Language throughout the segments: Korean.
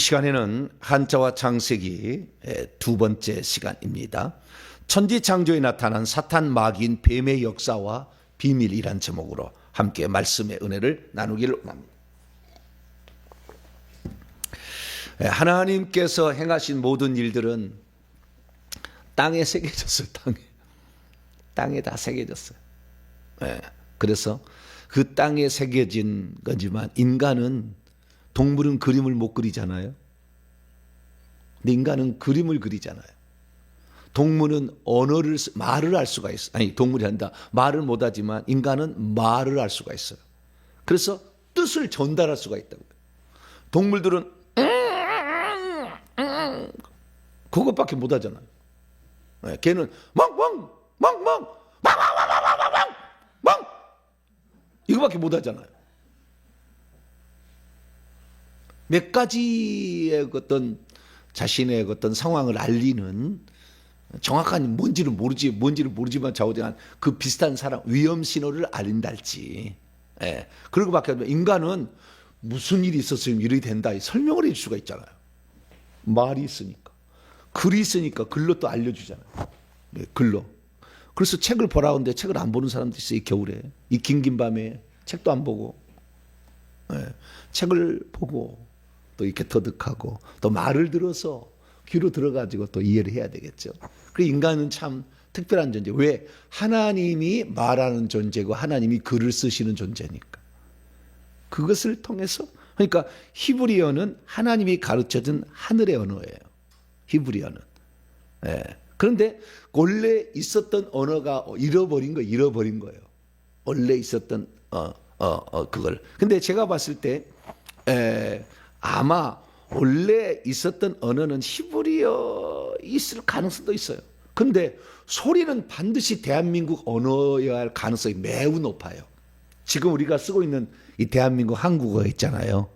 시간에는 한자와 창세기 두 번째 시간입니다. 천지창조에 나타난 사탄 마귀인 뱀의 역사와 비밀이란 제목으로 함께 말씀의 은혜를 나누기를 원합니다. 하나님께서 행하신 모든 일들은 땅에 새겨졌어요. 땅에 다 새겨졌어요. 그래서 그 땅에 새겨진 거지만 인간은, 동물은 그림을 못 그리잖아요. 근데 인간은 그림을 그리잖아요. 동물은 말을 할 수가 있어요. 아니, 동물이 한다. 말을 못하지만 인간은 말을 할 수가 있어요. 그래서 뜻을 전달할 수가 있다고요. 동물들은 그것밖에 못하잖아요. 걔는 멍멍 이거밖에 못하잖아요. 몇 가지의 어떤 자신의 어떤 상황을 알리는, 정확한 뭔지는 모르지만 좌우대한 그 비슷한 사람, 위험 신호를 알린달지. 그러고밖에 없는, 인간은 무슨 일이 있었으면 이렇게 된다 설명을 해줄 수가 있잖아요. 말이 있으니까, 글이 있으니까 글로 또 알려주잖아요. 글로. 그래서 책을 보라고 하는데 책을 안 보는 사람도 있어요. 이 겨울에, 이 긴 밤에 책도 안 보고, 책을 보고 또 이렇게 터득하고 또 말을 들어서 귀로 들어가지고 또 이해를 해야 되겠죠. 그 인간은 참 특별한 존재. 왜? 하나님이 말하는 존재고 하나님이 글을 쓰시는 존재니까. 그것을 통해서, 그러니까 히브리어는 하나님이 가르쳐준 하늘의 언어예요. 히브리어는. 그런데 원래 있었던 언어가 잃어버린 거예요. 원래 있었던 그걸. 근데 제가 봤을 때 아마 원래 있었던 언어는 히브리어 있을 가능성도 있어요. 근데 소리는 반드시 대한민국 언어여야 할 가능성이 매우 높아요. 지금 우리가 쓰고 있는 이 대한민국 한국어 있잖아요.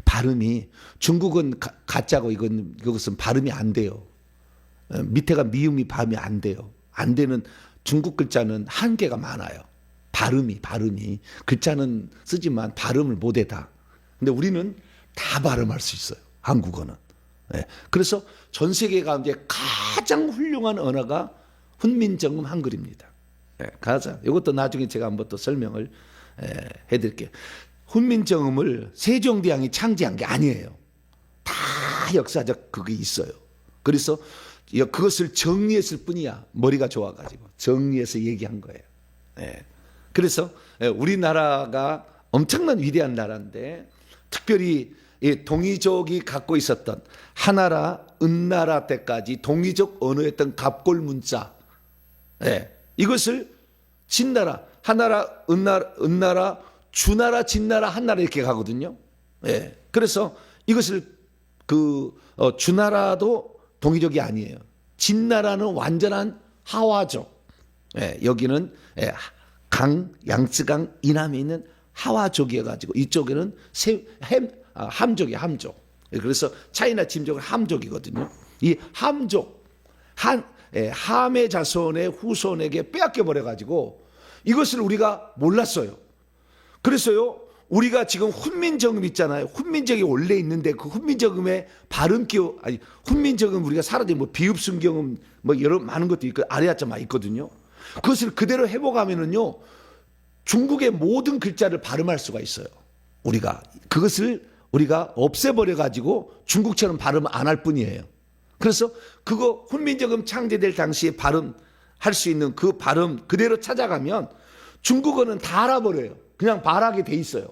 발음이, 중국은 가짜고 이것은 발음이 안 돼요. 밑에가 미음이 발음이 안 돼요. 안 되는 중국 글자는 한계가 많아요. 발음이 글자는 쓰지만 발음을 못해 다. 근데 우리는 다 발음할 수 있어요. 한국어는. 그래서 전 세계 가운데 가장 훌륭한 언어가 훈민정음 한글입니다. 가자. 이것도 나중에 제가 한번 또 설명을 해드릴게요. 훈민정음을 세종대왕이 창제한 게 아니에요. 다 역사적 그게 있어요. 그래서 그것을 정리했을 뿐이야. 머리가 좋아가지고 정리해서 얘기한 거예요. 그래서 우리나라가 엄청난 위대한 나라인데, 특별히 동이족이 갖고 있었던 하나라, 은나라 때까지 동이족 언어였던 갑골문자, 이것을 진나라, 하나라, 은나라, 주나라, 진나라, 한나라 이렇게 가거든요. 그래서 이것을 주나라도 동이족이 아니에요. 진나라는 완전한 하와족. 여기는 양쯔강 이남에 있는 하와족이어가지고 이쪽에는 함족이에요. 함족. 그래서 차이나 침족은 함족이거든요. 이 함족, 함의 자손의 후손에게 빼앗겨 버려가지고 이것을 우리가 몰랐어요. 그래서요, 우리가 지금 훈민정음 있잖아요. 훈민정음이 원래 있는데 그 훈민정음의 발음기호, 아니, 훈민정음 우리가 사라진 비읍순경음 여러 많은 것도 있고 아래아자만 있거든요. 그것을 그대로 회복하면은요, 중국의 모든 글자를 발음할 수가 있어요. 그것을 우리가 없애버려 가지고 중국처럼 발음 안 할 뿐이에요. 그래서 그거 훈민정음 창제될 당시에 발음할 수 있는 그 발음 그대로 찾아가면 중국어는 다 알아버려요. 그냥 말하게 돼 있어요.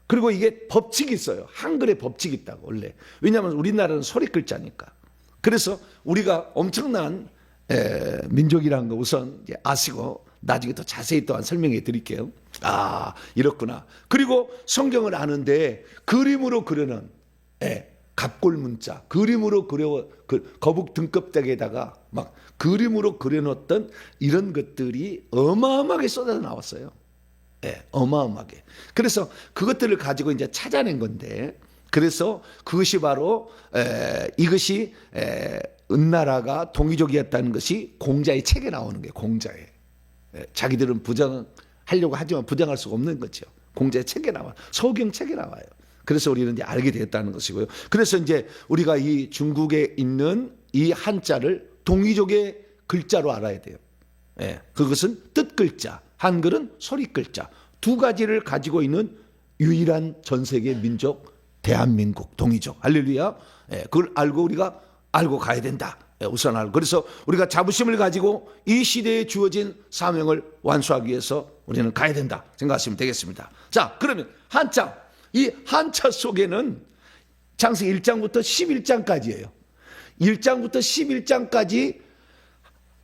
그리고 이게 법칙이 있어요. 한글에 법칙이 있다고, 원래. 왜냐하면 우리나라는 소리 글자니까. 그래서 우리가 엄청난 민족이라는 거 우선 아시고 나중에 더 자세히 또한 설명해 드릴게요. 아, 이렇구나. 그리고 성경을 아는데 그림으로 그려놓은 갑골문자, 그림으로 거북 등껍데기에다가 막 그림으로 그려놓았던 이런 것들이 어마어마하게 쏟아져 나왔어요. 어마어마하게. 그래서 그것들을 가지고 이제 찾아낸 건데, 그래서 그것이 바로 이것이 은나라가 동이족이었다는 것이 공자의 책에 나오는 거예요. 공자에. 자기들은 부정하려고 하지만 부정할 수가 없는 거죠. 공자의 책에 나와, 소경 책에 나와요. 그래서 우리는 이제 알게 되었다는 것이고요. 그래서 이제 우리가 이 중국에 있는 이 한자를 동이족의 글자로 알아야 돼요. 예, 그것은 뜻 글자, 한글은 소리 글자 두 가지를 가지고 있는 유일한 전 세계 민족 대한민국 동이족. 할렐루야. 예, 그걸 알고 우리가 알고 가야 된다. 예, 우선 알고. 그래서 우리가 자부심을 가지고 이 시대에 주어진 사명을 완수하기 위해서 우리는 가야 된다 생각하시면 되겠습니다. 자, 그러면 한자, 이 한자 속에는 창세기 1장부터 11장까지예요. 1장부터 11장까지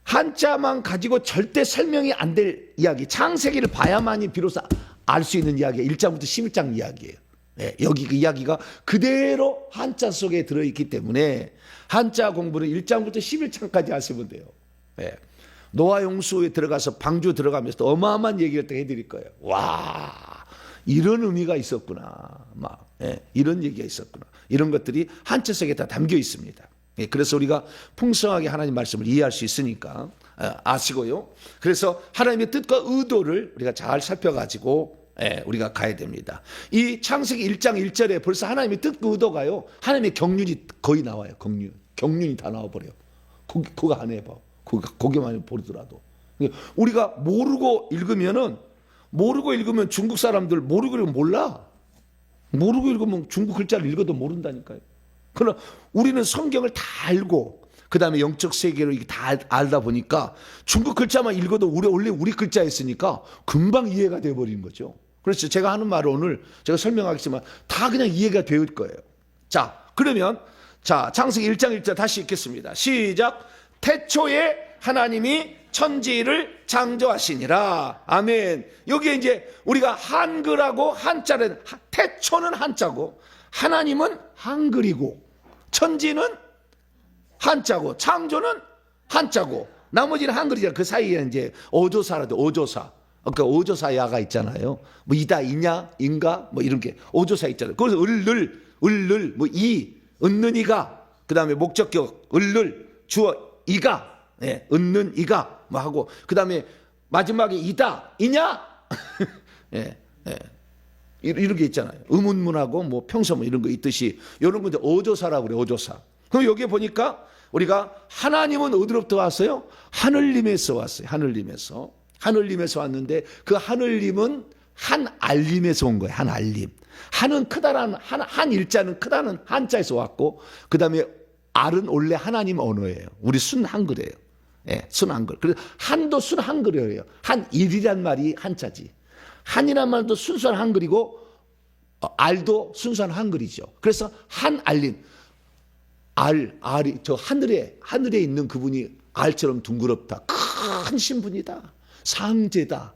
한자만 가지고 절대 설명이 안 될 이야기, 창세기를 봐야만이 비로소 알 수 있는 이야기가 1장부터 11장 이야기예요. 예, 여기 그 이야기가 그대로 한자 속에 들어있기 때문에 한자 공부는 1장부터 11장까지 하시면 돼요. 예, 노아 용수에 들어가서 방주 들어가면서 어마어마한 얘기를 또 해드릴 거예요. 와, 이런 의미가 있었구나. 막, 예, 이런 얘기가 있었구나. 이런 것들이 한자 속에 다 담겨 있습니다. 예, 그래서 우리가 풍성하게 하나님 말씀을 이해할 수 있으니까 아시고요. 그래서 하나님의 뜻과 의도를 우리가 잘 살펴가지고 우리가 가야 됩니다. 이 창세기 1장 1절에 벌써 하나님의 뜻과 의도가요, 하나님의 경륜이 거의 나와요. 경륜이 다 나와버려요. 그거 안 해봐. 거기만 보더라도. 우리가 모르고 읽으면 중국 사람들 모르고 읽으면 몰라. 모르고 읽으면 중국 글자를 읽어도 모른다니까요. 그러나 우리는 성경을 다 알고 그 다음에 영적 세계를 다 알다 보니까 중국 글자만 읽어도 원래 우리 글자였으니까 금방 이해가 되어버리는 거죠. 그래서 제가 하는 말을 오늘 제가 설명하겠지만 다 그냥 이해가 될 거예요. 자, 그러면 자, 창세기 1장 1절 다시 읽겠습니다. 시작. 태초에 하나님이 천지를 창조하시니라. 아멘. 여기에 이제 우리가 한글하고 한자를, 태초는 한자고 하나님은 한글이고 천지는 한자고 창조는 한자고 나머지는 한글이잖아요. 그 사이에 이제 오조사라도 오조사. 그러니까 오조사야가 있잖아요. 뭐 이다, 이냐, 인가 뭐 이런 게 오조사 있잖아요. 그래서 을늘, 뭐 이, 은는 이가, 그 다음에 목적격 을늘, 주어 이가, 예, 은는 이가 뭐 하고 그 다음에 마지막에 이다, 이냐, 예, 예. 이렇게 있잖아요. 의문문하고 뭐 평서문 이런 거 있듯이 이런 건데 오조사라고 그래요. 오조사. 그럼 여기에 보니까 우리가 하나님은 어디로부터 왔어요? 하늘님에서 왔어요. 하늘님에서 왔는데 그 하늘님은 한알림에서 온 거예요. 한알림. 한은 크다라는 한 일자는 크다는 한자에서 왔고 그 다음에 알은 원래 하나님 언어예요. 우리 순 한글이에요. 예, 순 한글. 그래서 한도 순 한글이에요. 한일이란 말이 한자지. 한이란 말도 순수한 한글이고 알도 순수한 한글이죠. 그래서 한알림. 알이 저 하늘에 있는 그분이 알처럼 둥그럽다. 큰 신분이다. 상제다.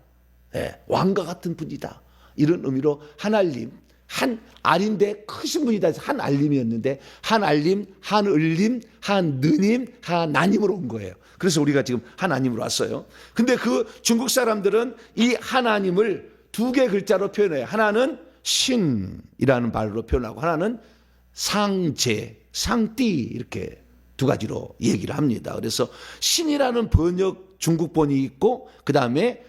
예, 왕과 같은 분이다. 이런 의미로 한알림. 한 알인데 크신 분이다. 한알림이었는데 한알림, 한을림, 한느님, 한나님으로 온 거예요. 그래서 우리가 지금 하나님으로 왔어요. 근데 그 중국 사람들은 이 하나님을 두 개 글자로 표현해요. 하나는 신이라는 말로 표현하고 하나는 상제, 상띠 이렇게 두 가지로 얘기를 합니다. 그래서 신이라는 번역 중국본이 있고 그 다음에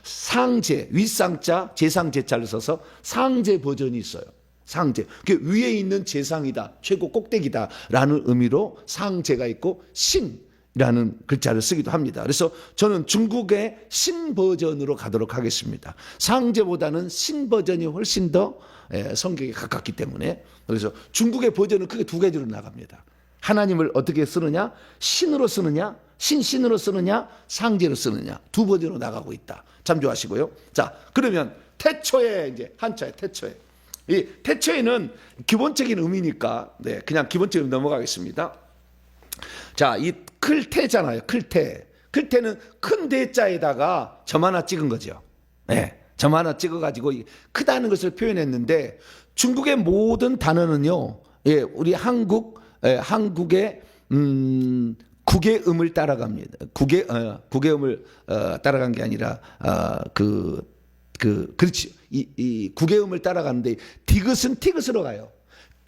상제, 윗상자, 제상제자를 써서 상제 버전이 있어요. 상제. 그 위에 있는 제상이다, 최고 꼭대기다 라는 의미로 상제가 있고 신이라는 글자를 쓰기도 합니다. 그래서 저는 중국의 신 버전으로 가도록 하겠습니다. 상제보다는 신 버전이 훨씬 더 성경에 가깝기 때문에. 그래서 중국의 버전은 크게 두 가지로 나갑니다. 하나님을 어떻게 쓰느냐, 신으로 쓰느냐, 신으로 쓰느냐, 상제로 쓰느냐, 두 버전으로 나가고 있다. 참조하시고요. 자, 그러면 태초에 이제 한자의 태초에, 이 태초에는 기본적인 의미니까 그냥 기본적으로 넘어가겠습니다. 자, 이 클태잖아요. 클태는 큰 대자에다가 점 하나 찍은 거죠. 네, 점 하나 찍어가지고 크다는 것을 표현했는데 중국의 모든 단어는요, 예, 우리 한국의 국외음을 따라갑니다. 국외음을 따라간 게 아니라 그렇지. 이 국외음을 따라가는데 디귿은 티귿으로 가요.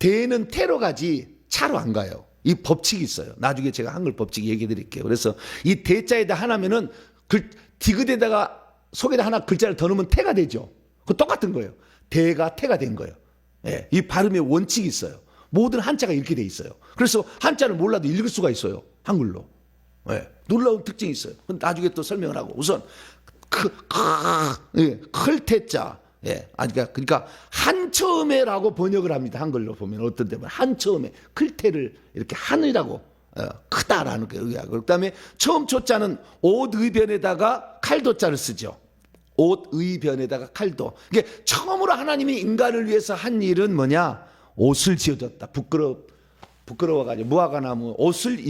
대는 태로 가지 차로 안 가요. 이 법칙이 있어요. 나중에 제가 한글 법칙 얘기해 드릴게요. 그래서 이 대자에다 하나면은 디귿에다가 속에다 하나 글자를 더 넣으면 태가 되죠. 그 똑같은 거예요. 대가 태가 된 거예요. 예, 이 발음의 원칙이 있어요. 모든 한자가 이렇게 돼 있어요. 그래서 한자를 몰라도 읽을 수가 있어요. 한글로. 예, 놀라운 특징이 있어요. 나중에 또 설명을 하고 우선 클테자. 예, 그러니까 한처음에라고 번역을 합니다. 한글로 보면 어떤 데면 한처음에 클테를 이렇게 한이라고 크다라는 거예요. 그다음에 처음 초자는 옷의변에다가 칼도자를 쓰죠. 옷의변에다가 칼도. 이게 처음으로 하나님이 인간을 위해서 한 일은 뭐냐? 옷을 지어줬다. 부끄러워가지고 무화과나무 옷을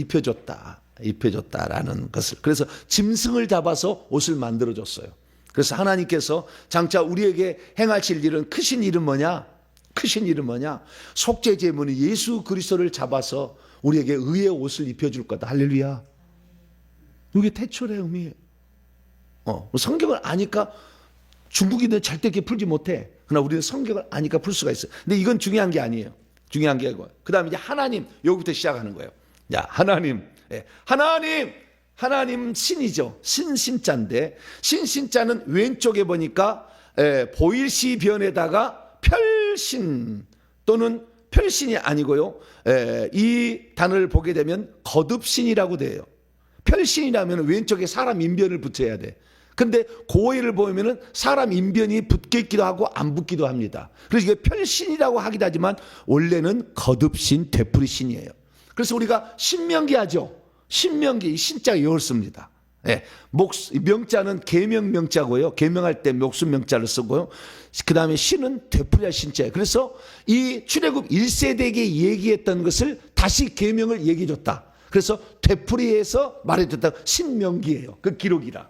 입혀줬다라는 것을. 그래서 짐승을 잡아서 옷을 만들어줬어요. 그래서 하나님께서 장차 우리에게 행하실 일은 크신 일은 뭐냐? 크신 일은 뭐냐? 속죄제물인 예수 그리스도를 잡아서 우리에게 의의 옷을 입혀줄 거다. 할렐루야. 이게 태초의 의미예요. 성경을 아니까 중국인들은 절대 이렇게 풀지 못해. 그러나 우리는 성경을 아니까 풀 수가 있어요. 근데 이건 중요한 게 아니에요. 중요한 게 아니고. 그 다음에 이제 하나님, 여기부터 시작하는 거예요. 야, 하나님. 예, 하나님 신이죠. 신자인데, 신자는 왼쪽에 보니까 보일시 변에다가 별신 또는 별신이 아니고요. 이 단어를 보게 되면 거듭신이라고 돼요. 별신이라면 왼쪽에 사람 인변을 붙여야 돼. 근데 고의를 보면은 사람 인변이 붙게 있기도 하고 안 붙기도 합니다. 그래서 이게 별신이라고 하기도 하지만 원래는 거듭신, 되풀이신이에요. 그래서 우리가 신명기 하죠. 신명기 신자가 이렇습니다. 예, 명자는 계명 명자고요. 계명할 때 목숨 명자를 쓰고요. 그 다음에 신은 되풀이할 신자예요. 그래서 이 출애굽 1세대에게 얘기했던 것을 다시 계명을 얘기해줬다. 그래서 되풀이해서 말해줬다. 신명기예요. 그 기록이라.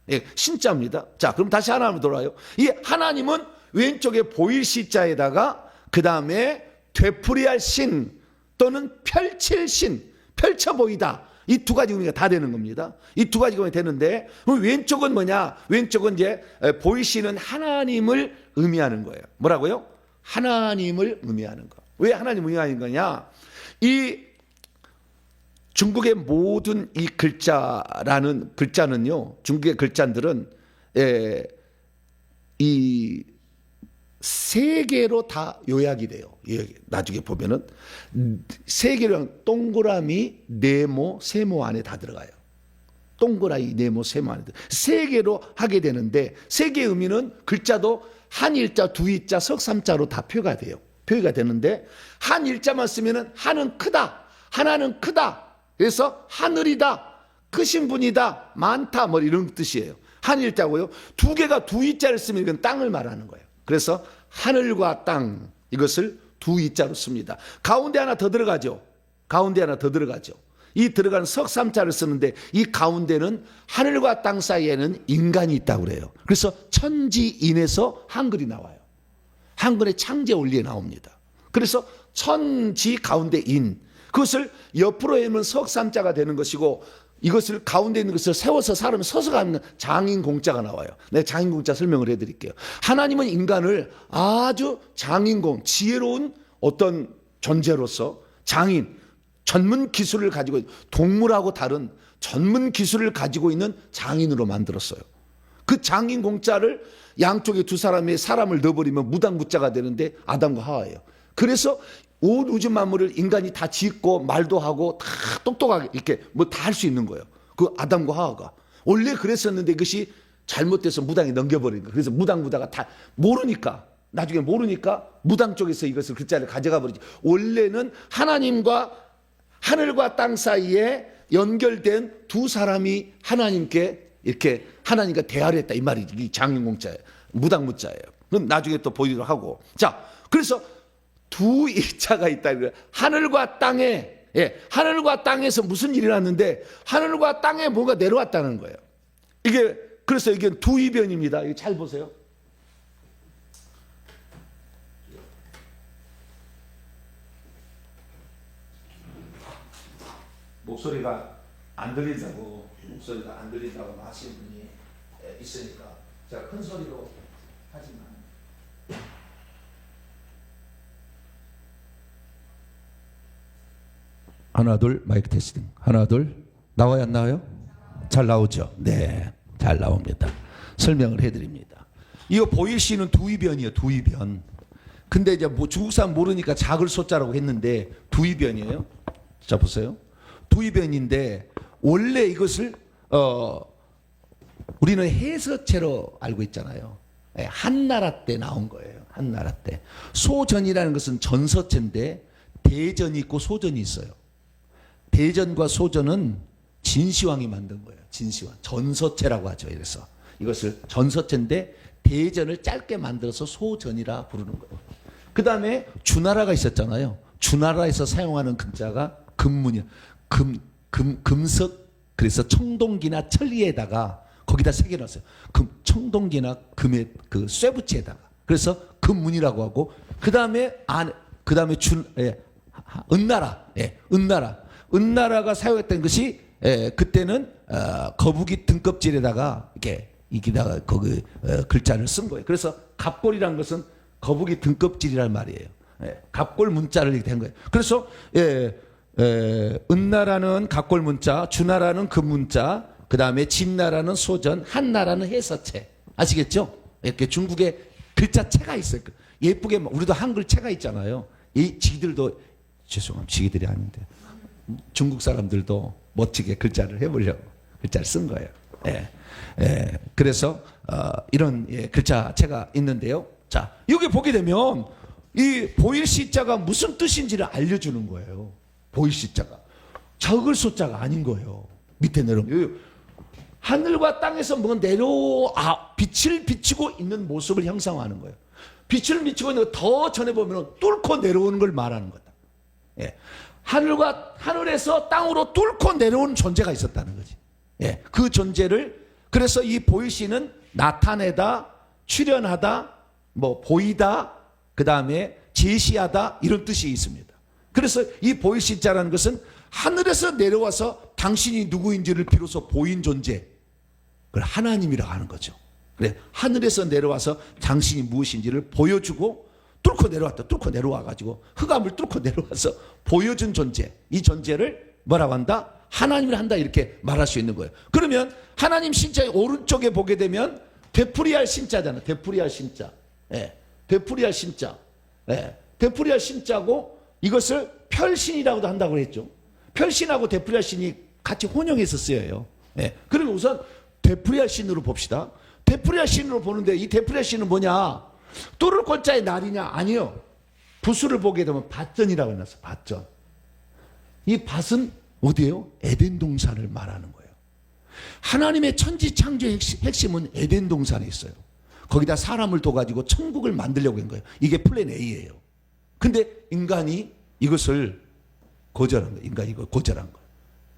예, 신자입니다. 자, 그럼 다시 하나님으로 돌아와요. 이 하나님은 왼쪽에 보일 시자에다가 그 다음에 되풀이할 신 또는 펼칠 신, 펼쳐 보이다. 이 두 가지 의미가 다 되는 겁니다. 이 두 가지 의미가 되는데 왼쪽은 뭐냐? 왼쪽은 이제 보이시는 하나님을 의미하는 거예요. 뭐라고요? 하나님을 의미하는 거. 왜 하나님을 의미하는 거냐? 이 중국의 모든 이 글자는요. 중국의 글자들은 이 세 개로 다 요약이 돼요. 나중에 보면은 세 개로 동그라미, 네모, 세모 안에 다 들어가요. 동그라미, 네모, 세모 안에 세 개로 하게 되는데 세 개의 의미는 글자도 한 일자, 두 일자, 석삼자로 다 표가 돼요. 표기가 되는데 한 일자만 쓰면은 한은 크다, 하나는 크다. 그래서 하늘이다, 크신 분이다, 많다, 뭐 이런 뜻이에요. 한 일자고요. 두 개가 두 이자를 쓰면 이건 땅을 말하는 거예요. 그래서 하늘과 땅 이것을 두 이자로 씁니다. 가운데 하나 더 들어가죠. 가운데 하나 더 들어가죠. 이 들어가는 석삼자를 쓰는데 이 가운데는 하늘과 땅 사이에는 인간이 있다고 그래요. 그래서 천지인에서 한글이 나와요. 한글의 창제 원리에 나옵니다. 그래서 천지 가운데 인, 그것을 옆으로 해면 석삼자가 되는 것이고 이것을 가운데 있는 것을 세워서 사람이 서서 가는 장인공자가 나와요. 내가 장인공자 설명을 해드릴게요. 하나님은 인간을 아주 장인공, 지혜로운 어떤 존재로서 장인, 전문 기술을 가지고 동물하고 다른 전문 기술을 가지고 있는 장인으로 만들었어요. 그 장인공자를 양쪽에 두 사람의 사람을 넣어버리면 무당무자가 되는데 아담과 하와예요. 그래서 온 우주 만물을 인간이 다 짓고 말도 하고 다 똑똑하게 이렇게 뭐 다 할 수 있는 거예요. 그 아담과 하와가 원래 그랬었는데 이것이 잘못돼서 무당에 넘겨버린 거예요. 그래서 무당무다가 다 모르니까 나중에 모르니까 무당 쪽에서 이것을 글자를 가져가 버리지. 원래는 하나님과 하늘과 땅 사이에 연결된 두 사람이 하나님께 이렇게 하나님과 대화를 했다 이 말이지. 이 장인공자예요. 무당무자예요. 그럼 나중에 또 보이기도 하고. 자, 그래서 두 일자가 있다. 하늘과 땅에, 하늘과 땅에서 무슨 일이 났는데 하늘과 땅에 뭐가 내려왔다는 거예요. 이게 그래서 이게 두 이변입니다. 이거 잘 보세요. 목소리가 안 들린다고 하시는 분이 있으니까 제가 큰 소리로 하지만. 하나 둘 마이크 테스팅. 하나 둘 나와요 안 나와요? 잘 나오죠? 네, 잘 나옵니다. 설명을 해드립니다. 이거 보일시는 두이변이에요. 두이변. 근데 이제 뭐 중국 사람 모르니까 작을 소자라고 했는데 두이변이에요. 자 보세요. 두이변인데 원래 이것을 우리는 해서체로 알고 있잖아요. 예, 한나라 때 나온 거예요. 한나라 때. 소전이라는 것은 전서체인데 대전이 있고 소전이 있어요. 대전과 소전은 진시황이 만든 거예요. 진시황. 전서체라고 하죠. 그래서 이것을 전서체인데 대전을 짧게 만들어서 소전이라 부르는 거예요. 그 다음에 주나라가 있었잖아요. 주나라에서 사용하는 금자가 금문이야. 금석, 그래서 청동기나 천리에다가 거기다 새겨놨어요. 청동기나 금의 그 쇠붙이에다가. 그래서 금문이라고 하고, 그 다음에 은나라, 은나라가 사용했던 것이 그때는 거북이 등껍질에다가 이기다가 거기 글자를 쓴 거예요. 그래서 갑골이란 것은 거북이 등껍질이란 말이에요. 갑골 문자를 이렇게 된 거예요. 그래서 은나라는 갑골 문자, 주나라는 금문자, 그 다음에 진나라는 소전, 한나라는 해서체. 아시겠죠? 이렇게 중국에 글자체가 있어요. 예쁘게 우리도 한글체가 있잖아요. 이 지들도 죄송합니다. 지기들이 아닌데 중국 사람들도 멋지게 글자를 해보려고 글자를 쓴 거예요. 그래서 이런 글자체가 있는데요. 자, 여기 보게 되면 이 보일 시자가 무슨 뜻인지를 알려주는 거예요. 보일 시자가 적을 소자가 아닌 거예요. 밑에 내려오면 하늘과 땅에서 뭔가 빛을 비치고 있는 모습을 형상화하는 거예요. 빛을 비치고 있는 거 더 전에 보면 뚫고 내려오는 걸 말하는 거다. 하늘에서 땅으로 뚫고 내려오는 존재가 있었다는 거지. 그 존재를 그래서 이 보일시는 나타내다, 출현하다, 뭐 보이다, 그 다음에 제시하다 이런 뜻이 있습니다. 그래서 이 보일시자라는 것은 하늘에서 내려와서 당신이 누구인지를 비로소 보인 존재, 그걸 하나님이라고 하는 거죠. 그래, 하늘에서 내려와서 당신이 무엇인지를 보여주고 뚫고 내려와가지고 흑암을 뚫고 내려와서 보여준 존재, 이 존재를 뭐라고 한다? 하나님을 한다 이렇게 말할 수 있는 거예요. 그러면 하나님 신자의 오른쪽에 보게 되면 되풀이할 신자잖아. 되풀이할 신자. 되풀이할 신자. 되풀이할 신자고 이것을 별신이라고도 한다고 그랬죠. 별신하고 되풀이할 신이 같이 혼용해서 쓰여요. 그러면 우선 되풀이할 신으로 봅시다. 되풀이할 신으로 보는데 이 되풀이할 신은 뭐냐? 뚫을 골자의 날이냐? 아니요. 부수를 보게 되면 밭전이라고 해놨어. 밭전. 이 밭은 어디예요? 에덴 동산을 말하는 거예요. 하나님의 천지 창조의 핵심은 에덴 동산에 있어요. 거기다 사람을 둬가지고 천국을 만들려고 한 거예요. 이게 플랜 A예요. 근데 인간이 이것을 거절한 거예요. 인간이 이걸 거절한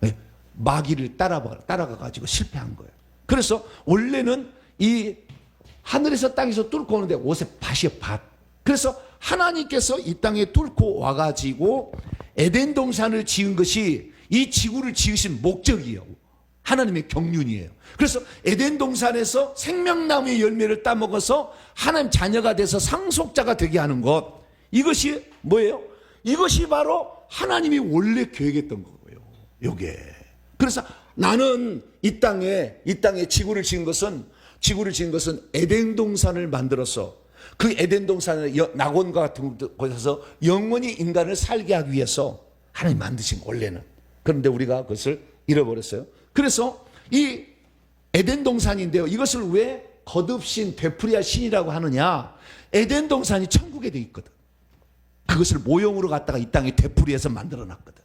거예요. 마귀를 따라가가지고 실패한 거예요. 그래서 원래는 이 하늘에서 땅에서 뚫고 오는데 옷에 밭이에요. 밭. 그래서 하나님께서 이 땅에 뚫고 와가지고 에덴 동산을 지은 것이 이 지구를 지으신 목적이에요. 하나님의 경륜이에요. 그래서 에덴 동산에서 생명나무의 열매를 따먹어서 하나님 자녀가 돼서 상속자가 되게 하는 것, 이것이 뭐예요? 이것이 바로 하나님이 원래 계획했던 거예요. 요게. 그래서 나는 이 땅에 지구를 지은 것은 에덴 동산을 만들어서 그 에덴 동산의 낙원과 같은 곳에서 영원히 인간을 살게 하기 위해서 하나님 만드신 원래는. 그런데 우리가 그것을 잃어버렸어요. 그래서 이 에덴 동산인데요. 이것을 왜 거듭신, 되풀이할 신이라고 하느냐? 에덴 동산이 천국에 돼 있거든. 그것을 모형으로 갖다가 이 땅에 되풀이해서 만들어 놨거든.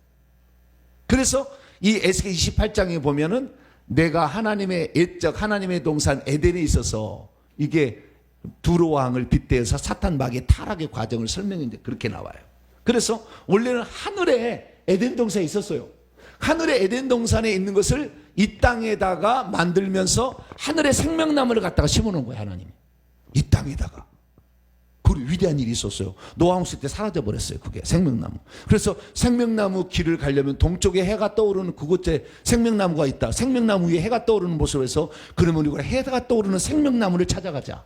그래서 이 에스겔 28장에 보면은 내가 하나님의 옛적 하나님의 동산 에덴에 있어서 이게 두로 왕을 빗대어서 사탄 마귀의 타락의 과정을 설명했는데 그렇게 나와요. 그래서 원래는 하늘에 에덴 동산에 있었어요. 하늘의 에덴 동산에 있는 것을 이 땅에다가 만들면서 하늘의 생명나무를 갖다가 심어놓은 거예요. 하나님이 이 땅에다가. 그리고 위대한 일이 있었어요. 노아홍수 때 사라져버렸어요. 그게 생명나무. 그래서 생명나무 길을 가려면 동쪽에 해가 떠오르는 그곳에 생명나무가 있다. 생명나무 위에 해가 떠오르는 모습에서 그러면 우리가 해가 떠오르는 생명나무를 찾아가자.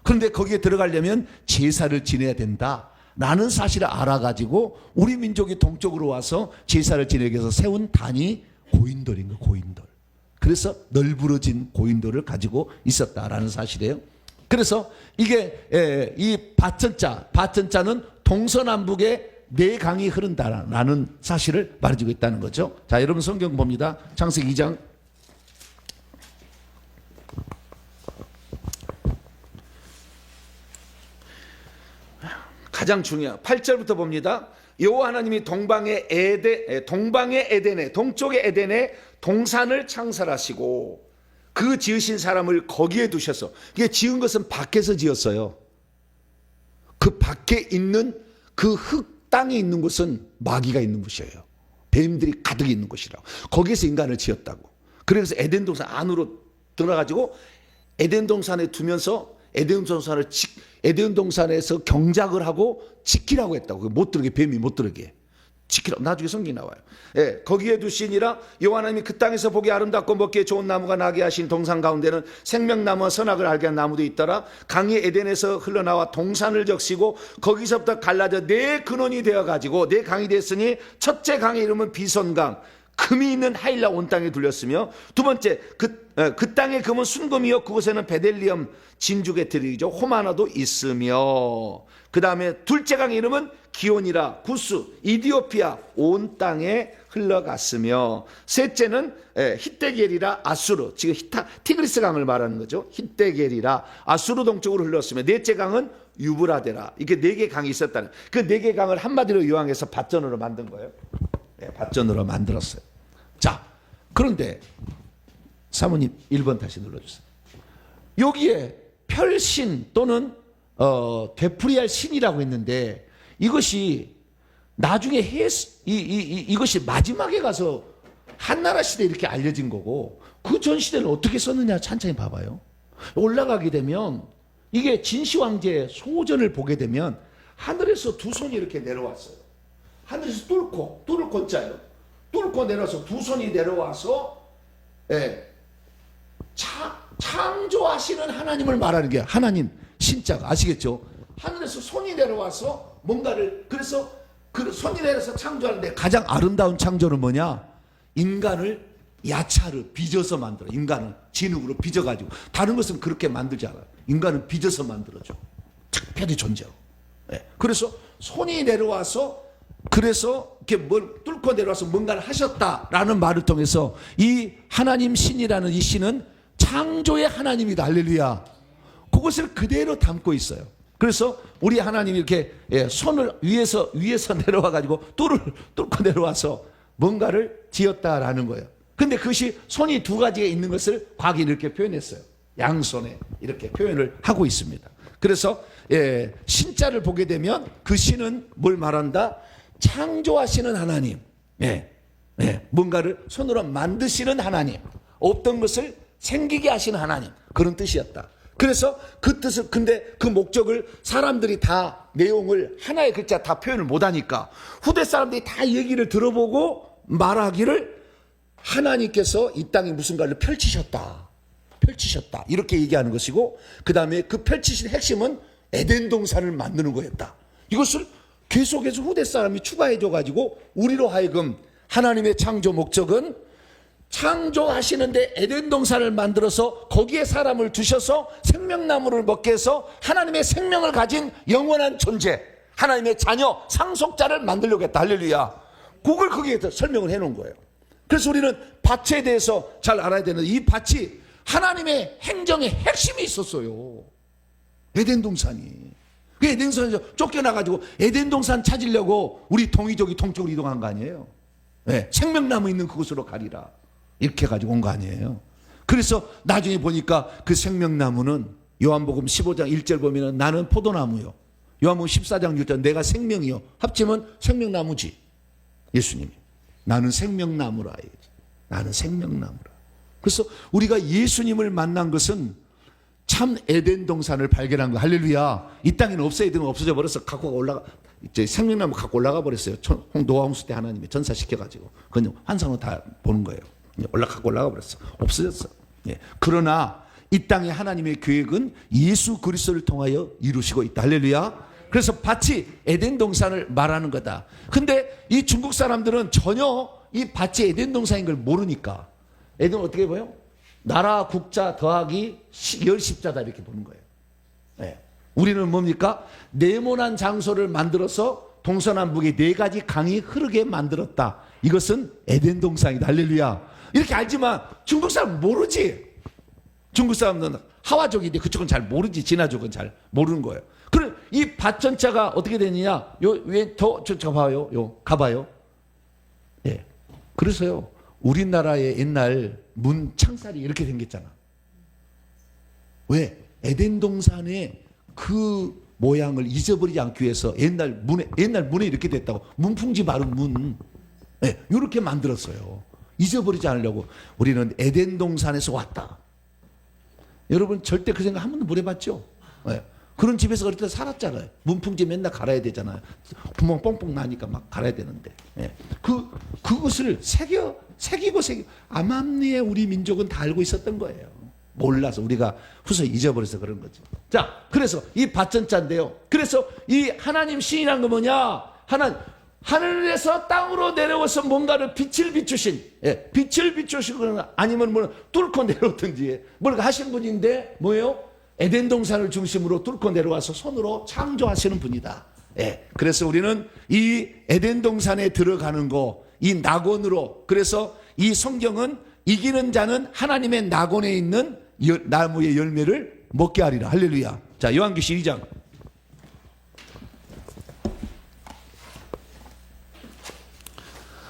그런데 거기에 들어가려면 제사를 지내야 된다 라는 사실을 알아가지고 우리 민족이 동쪽으로 와서 제사를 지내기 위해서 세운 단이 고인돌인 거예요. 고인돌. 그래서 널브러진 고인돌을 가지고 있었다라는 사실이에요. 그래서 이게 이 밭전자는 동서남북에 네 강이 흐른다라는 사실을 말해주고 있다는 거죠. 자, 여러분 성경 봅니다. 창세기 2장. 가장 중요한 8절부터 봅니다. 여호와 하나님이 동방의 에덴에 동쪽의 에덴에 동산을 창설하시고 그 지으신 사람을 거기에 두셔서, 이게 지은 것은 밖에서 지었어요. 그 밖에 있는 그 흙 땅에 있는 곳은 마귀가 있는 곳이에요. 뱀들이 가득 있는 곳이라고. 거기에서 인간을 지었다고. 그래서 에덴 동산 안으로 들어가지고 에덴 동산에 두면서 에덴 동산에서 경작을 하고 지키라고 했다고. 못 들게, 뱀이 못 들게 지키라고. 나중에 성경이 나와요. 예, 거기에 두시니라. 여호와 하나님이 그 땅에서 보기 아름답고 먹기에 좋은 나무가 나게 하신 동산 가운데는 생명나무와 선악을 알게 한 나무도 있더라. 강이 에덴에서 흘러나와 동산을 적시고 거기서부터 갈라져 네 근원이 되어가지고 네 강이 됐으니, 첫째 강의 이름은 비손강, 금이 있는 하일라 온 땅에 둘렸으며, 두 번째 그 땅의 금은 순금이요 그곳에는 베델리엄 진주게 들이죠 호마나도 있으며, 그 다음에 둘째 강의 이름은 기온이라 구스 이디오피아 온 땅에 흘러갔으며, 셋째는 히데겔이라 아수르, 지금 티그리스 강을 말하는 거죠. 히데겔이라 아수르 동쪽으로 흘렀으며, 넷째 강은 유브라데라. 이게 네 개 강이 있었다는, 그 네 개 강을 한마디로 요약해서 밭전으로 만든 거예요. 네, 밭전으로 만들었어요. 자, 그런데 사모님 1번 다시 눌러주세요. 여기에 별신 또는 되풀이할 신이라고 했는데, 이것이 나중에 이것이 마지막에 가서 한나라 시대에 이렇게 알려진 거고, 그 전 시대는 어떻게 썼느냐 천천히 봐봐요. 올라가게 되면 이게 진시황제 소전을 보게 되면 하늘에서 두 손이 이렇게 내려왔어요. 하늘에서 뚫을 권자예요. 뚫고 내려와서 두 손이 내려와서 창조하시는 하나님을 말하는 게 하나님 신자가, 아시겠죠? 하늘에서 손이 내려와서 뭔가를, 그래서 그 손이 내려서 창조하는데 가장 아름다운 창조는 뭐냐? 인간을 야차를 빚어서 만들어. 인간은 진흙으로 빚어가지고. 다른 것은 그렇게 만들지 않아요. 인간은 빚어서 만들어줘. 특별히 존재로. 그래서 손이 내려와서, 그래서 이렇게 뭘 뚫고 내려와서 뭔가를 하셨다라는 말을 통해서 이 하나님 신이라는 이 신은 창조의 하나님이다. 할렐루야. 그것을 그대로 담고 있어요. 그래서 우리 하나님이 이렇게 손을 위에서 내려와 가지고 뚫고 내려와서 뭔가를 지었다라는 거예요. 근데 그것이 손이 두 가지가 있는 것을 과학이 이렇게 표현했어요. 양손에 이렇게 표현을 하고 있습니다. 그래서 신자를 보게 되면 그 신은 뭘 말한다? 창조하시는 하나님, 뭔가를 손으로 만드시는 하나님, 없던 것을 생기게 하시는 하나님, 그런 뜻이었다. 그래서 그 뜻을, 근데 그 목적을 사람들이 다 내용을 하나의 글자 다 표현을 못하니까 후대 사람들이 다 얘기를 들어보고 말하기를, 하나님께서 이 땅에 무슨가를 펼치셨다 이렇게 얘기하는 것이고, 그 다음에 그 펼치신 핵심은 에덴 동산을 만드는 거였다. 이것을 계속해서 후대 사람이 추가해줘가지고 우리로 하여금 하나님의 창조 목적은 창조하시는데 에덴 동산을 만들어서 거기에 사람을 두셔서 생명나무를 먹게 해서 하나님의 생명을 가진 영원한 존재, 하나님의 자녀, 상속자를 만들려고 했다. 할렐루야. 그걸 거기에 설명을 해놓은 거예요. 그래서 우리는 밭에 대해서 잘 알아야 되는데, 이 밭이 하나님의 행정의 핵심이 있었어요. 에덴 동산이. 그 에덴 동산에서 쫓겨나가지고 에덴 동산 찾으려고 우리 동이족이 동쪽으로 이동한 거 아니에요. 생명나무 있는 그곳으로 가리라. 이렇게 가지고 온 거 아니에요. 그래서 나중에 보니까 그 생명나무는 요한복음 15장 1절 보면 나는 포도나무요. 요한복음 14장 6절 내가 생명이요. 합치면 생명나무지. 예수님이. 나는 생명나무라. 나는 생명나무라. 그래서 우리가 예수님을 만난 것은 참 에덴 동산을 발견한 거. 할렐루야. 이 땅에는 없어. 에덴은 없어져 버려서 갖고 올라가, 이제 생명나무 갖고 올라가 버렸어요. 노아 홍수 때 하나님이 전사시켜가지고. 그건 환상으로 다 보는 거예요. 갖고 올라가 버렸어. 없어졌어. 그러나 이 땅에 하나님의 계획은 예수 그리스도를 통하여 이루시고 있다. 할렐루야. 그래서 밭이 에덴 동산을 말하는 거다. 근데 이 중국 사람들은 전혀 이 밭이 에덴 동산인 걸 모르니까 에덴은 어떻게 보여? 나라 국자 더하기 열 십자다 이렇게 보는 거예요. 예. 우리는 뭡니까? 네모난 장소를 만들어서 동서남북에 4가지 강이 흐르게 만들었다. 이것은 에덴 동산이다. 할렐루야. 이렇게 알지만 중국 사람 모르지. 중국 사람은 하와족인데 그쪽은 잘 모르지. 진화족은 잘 모르는 거예요. 그럼 이 밭전자가 어떻게 되느냐? 저 봐요. 가봐요. 예. 그래서요. 우리나라의 옛날 문 창살이 이렇게 생겼잖아. 왜? 에덴 동산의 그 모양을 잊어버리지 않기 위해서 옛날 문에 이렇게 됐다고. 문풍지 바른 문. 예, 이렇게 만들었어요. 잊어버리지 않으려고. 우리는 에덴 동산에서 왔다. 여러분 절대 그 생각 한 번도 못 해봤죠? 예. 그런 집에서 그럴 때 살았잖아요. 문풍지 맨날 갈아야 되잖아요. 구멍 뻥뻥 나니까 막 갈아야 되는데. 예. 그것을 새기고 암암리에 우리 민족은 다 알고 있었던 거예요. 몰라서 우리가 후서 잊어버려서 그런 거죠. 자, 그래서 이 밭전자인데요. 그래서 이 하나님 신이란 거 뭐냐? 하늘에서 땅으로 내려와서 뭔가를 빛을 비추신, 예, 빛을 비추시거나 아니면 뭐 뚫고 내려오든지 뭔가 하신 분인데 뭐예요? 에덴 동산을 중심으로 뚫고 내려와서 손으로 창조하시는 분이다. 예, 그래서 우리는 이 에덴 동산에 들어가는 거, 이 낙원으로, 그래서 이 성경은 이기는 자는 하나님의 낙원에 있는 나무의 열매를 먹게 하리라. 할렐루야. 자, 요한계시 2장.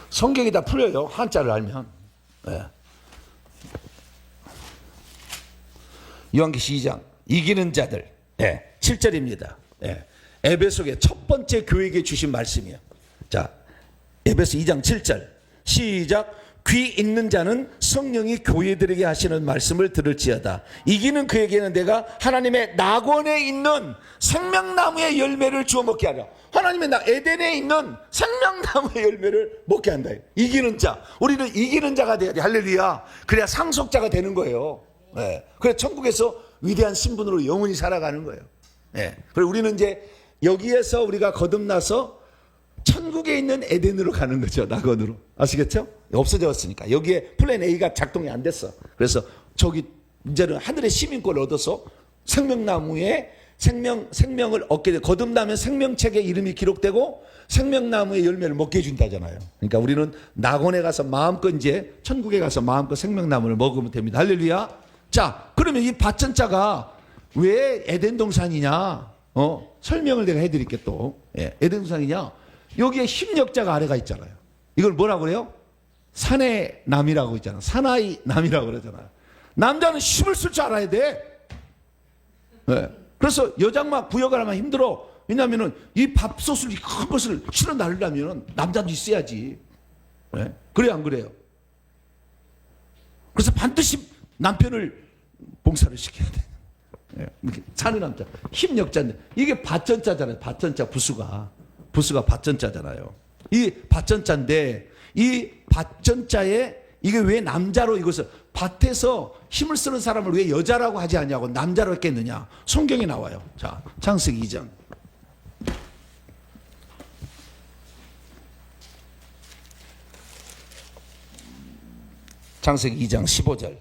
성경이 다 풀려요. 한자를 알면. 예. 요한계시 2장. 이기는 자들. 예. 7절입니다. 예. 에베소의 첫 번째 교회에게 주신 말씀이에요. 자, 에베소 2장 7절. 시작. 귀 있는 자는 성령이 교회들에게 하시는 말씀을 들을지어다. 이기는 그에게는 내가 하나님의 낙원에 있는 생명나무의 열매를 주어 먹게 하라. 하나님의 에덴에 있는 생명나무의 열매를 먹게 한다. 이기는 자. 우리는 이기는 자가 돼야 돼. 할렐루야. 그래야 상속자가 되는 거예요. 네. 그래 천국에서 위대한 신분으로 영원히 살아가는 거예요. 네. 그리고 우리는 이제 여기에서 우리가 거듭나서 천국에 있는 에덴으로 가는 거죠. 낙원으로. 아시겠죠? 없어졌으니까. 여기에 플랜 A가 작동이 안 됐어. 그래서 저기 이제는 하늘의 시민권을 얻어서 생명나무에 생명을 얻게 돼. 거듭나면 생명책에 이름이 기록되고 생명나무의 열매를 먹게 해준다잖아요. 그러니까 우리는 낙원에 가서 마음껏 이제 천국에 가서 마음껏 생명나무를 먹으면 됩니다. 할렐루야. 자, 그러면 이 밭전자가 왜 에덴 동산이냐? 설명을 내가 해드릴게 또. 예, 에덴 동산이냐? 여기에 힘력자가 아래가 있잖아요. 이걸 뭐라고 그래요? 사내 남이라고 있잖아. 사나이 남이라고 그러잖아요. 남자는 힘을 쓸 줄 알아야 돼. 네. 그래서 여장막 부여가 하면 힘들어. 왜냐하면 이 밥솥을 큰 것을 실어 나르려면 남자도 있어야지. 네. 그래요, 안 그래요? 그래서 반드시 남편을 봉사를 시켜야 돼. 네. 사내 남자, 힘력자인데 이게 밭전자잖아요. 밭전자 부수가 밭전자잖아요. 이 밭전자인데 이 밭전자에 이게 왜 남자로 이것을 밭에서 힘을 쓰는 사람을 왜 여자라고 하지 않냐고 남자로 했겠느냐. 성경에 나와요. 자, 창세기 2장. 창세기 2장 15절.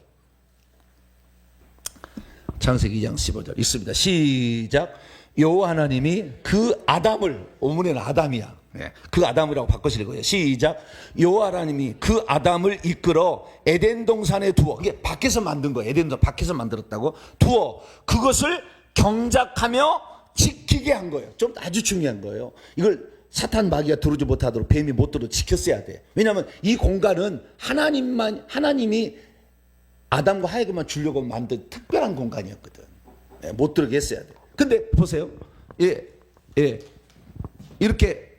창세기 2장 15절 있습니다. 시작. 여호와 하나님이 그 아담을, 오문에는 아담이야. 네, 그 아담이라고 바꿔실 거예요. 시작. 여호와 하나님이 그 아담을 이끌어 에덴 동산에 두어. 이게 밖에서 만든 거예요. 에덴 동산 밖에서 만들었다고. 두어 그것을 경작하며 지키게 한 거예요. 좀 아주 중요한 거예요. 이걸 사탄 마귀가 들어오지 못하도록 뱀이 못 들어 지켰어야 돼. 왜냐하면 이 공간은 하나님이 아담과 하에게만 주려고 만든 특별한 공간이었거든. 네, 못 들어게 했어야 돼. 근데 보세요. 이렇게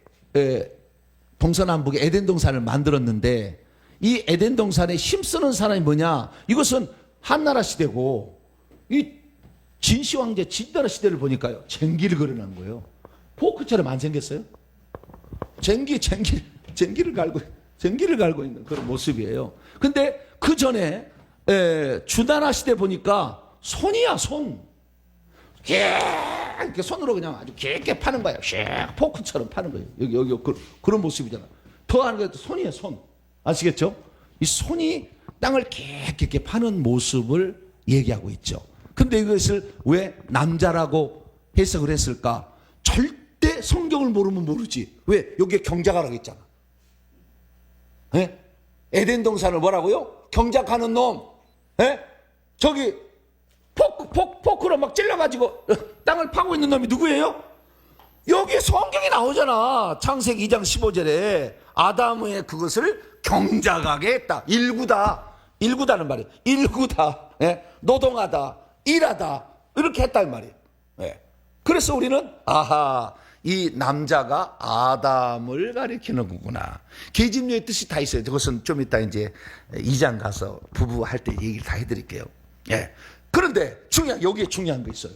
동서남북에 에덴 동산을 만들었는데 이 에덴 동산에 힘쓰는 사람이 뭐냐? 이것은 한나라 시대고 이 진시 황제 진나라 시대를 보니까요. 쟁기를 걸어놓은 거예요. 포크처럼 안 생겼어요? 쟁기를 갈고 있는 그런 모습이에요. 근데 그 전에 주나라 시대 보니까 손이야, 손. 이렇게 손으로 그냥 아주 길게 파는 거예요. 포크처럼 파는 거예요. 여기 그런 모습이잖아. 더 하는 게 손이에요, 손. 아시겠죠? 이 손이 땅을 깊게 파는 모습을 얘기하고 있죠. 근데 근데 이것을 왜 남자라고 해석을 했을까? 절대 성경을 모르면 모르지. 왜? 여기에 경작하라고 했잖아. 예? 에덴 동산을 뭐라고요? 경작하는 놈. 예? 저기 포크로 막 찔러가지고 땅을 파고 있는 놈이 누구예요? 여기 성경이 나오잖아. 창세기 2장 15절에 아담의 그것을 경작하게 했다. 일구다는 말이에요. 일구다. 예? 노동하다. 일하다. 이렇게 했단 말이에요. 예. 그래서 우리는 아하, 이 남자가 아담을 가리키는 거구나. 계집녀의 뜻이 다 있어요. 그것은 좀 이따 이제 2장 가서 부부 할 때 얘기를 다 해드릴게요. 예. 그런데 여기에 중요한 거 있어요.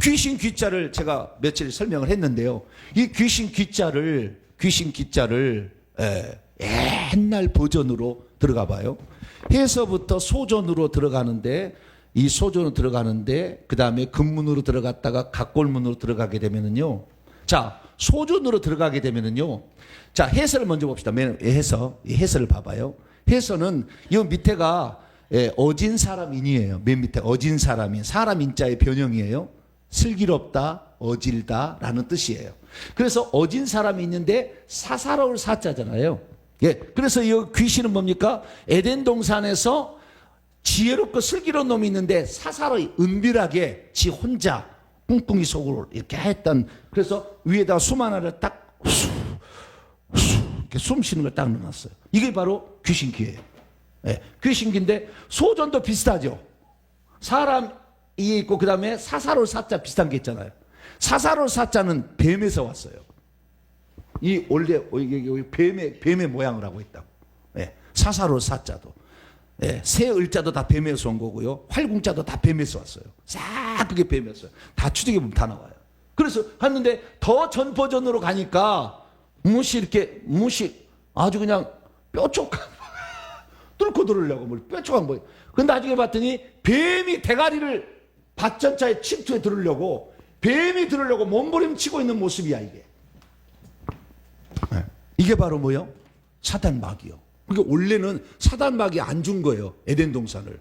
귀신 귀자를 제가 며칠 설명을 했는데요. 이 귀신 귀자를 옛날 버전으로 들어가 봐요. 해서부터 소전으로 들어가는데, 이 소전으로 들어가는데 그 다음에 금문으로 들어갔다가 각골문으로 들어가게 되면은요. 자, 소전으로 들어가게 되면은요. 자, 해설을 먼저 봅시다. 해설을 봐봐요. 해설은 이 밑에가 어진 사람인이에요. 맨 밑에 어진 사람인, 사람 인자의 변형이에요. 슬기롭다, 어질다 라는 뜻이에요. 그래서 어진 사람이 있는데 사사로울 사자잖아요. 예. 그래서 이 귀신은 뭡니까? 에덴 동산에서 지혜롭고 슬기로운 놈이 있는데 사사로이 은밀하게 지 혼자 꿍꿍이 속으로 이렇게 했던, 그래서 위에다 숨 하나를 딱 이렇게 숨 쉬는 걸 딱 넣어놨어요. 이게 바로 귀신귀예요. 예. 귀신귀인데 소전도 비슷하죠. 사람이 있고 그 다음에 사사로울 사자 비슷한 게 있잖아요. 사사로울 사자는 뱀에서 왔어요. 이 원래 뱀의 모양을 하고 있다고. 예. 사사로울 사자도. 예. 새 을자도 다 뱀에서 온 거고요. 활궁자도 다 뱀에서 왔어요. 싹 그게 뱀이었어요. 다 추적해 보면 다 나와요. 그래서 했는데 더 전 버전으로 가니까 무시 아주 그냥 뾰족한 뚫고 들으려고 뭘 뾰족한 거예요. 근데 나중에 봤더니 뱀이 대가리를 밭전차에 침투에 들으려고 몸부림치고 있는 모습이야 이게. 네. 이게 바로 뭐요? 사단 마귀요. 그러니까 원래는 사단 마귀 안 준 거예요. 에덴 동산을.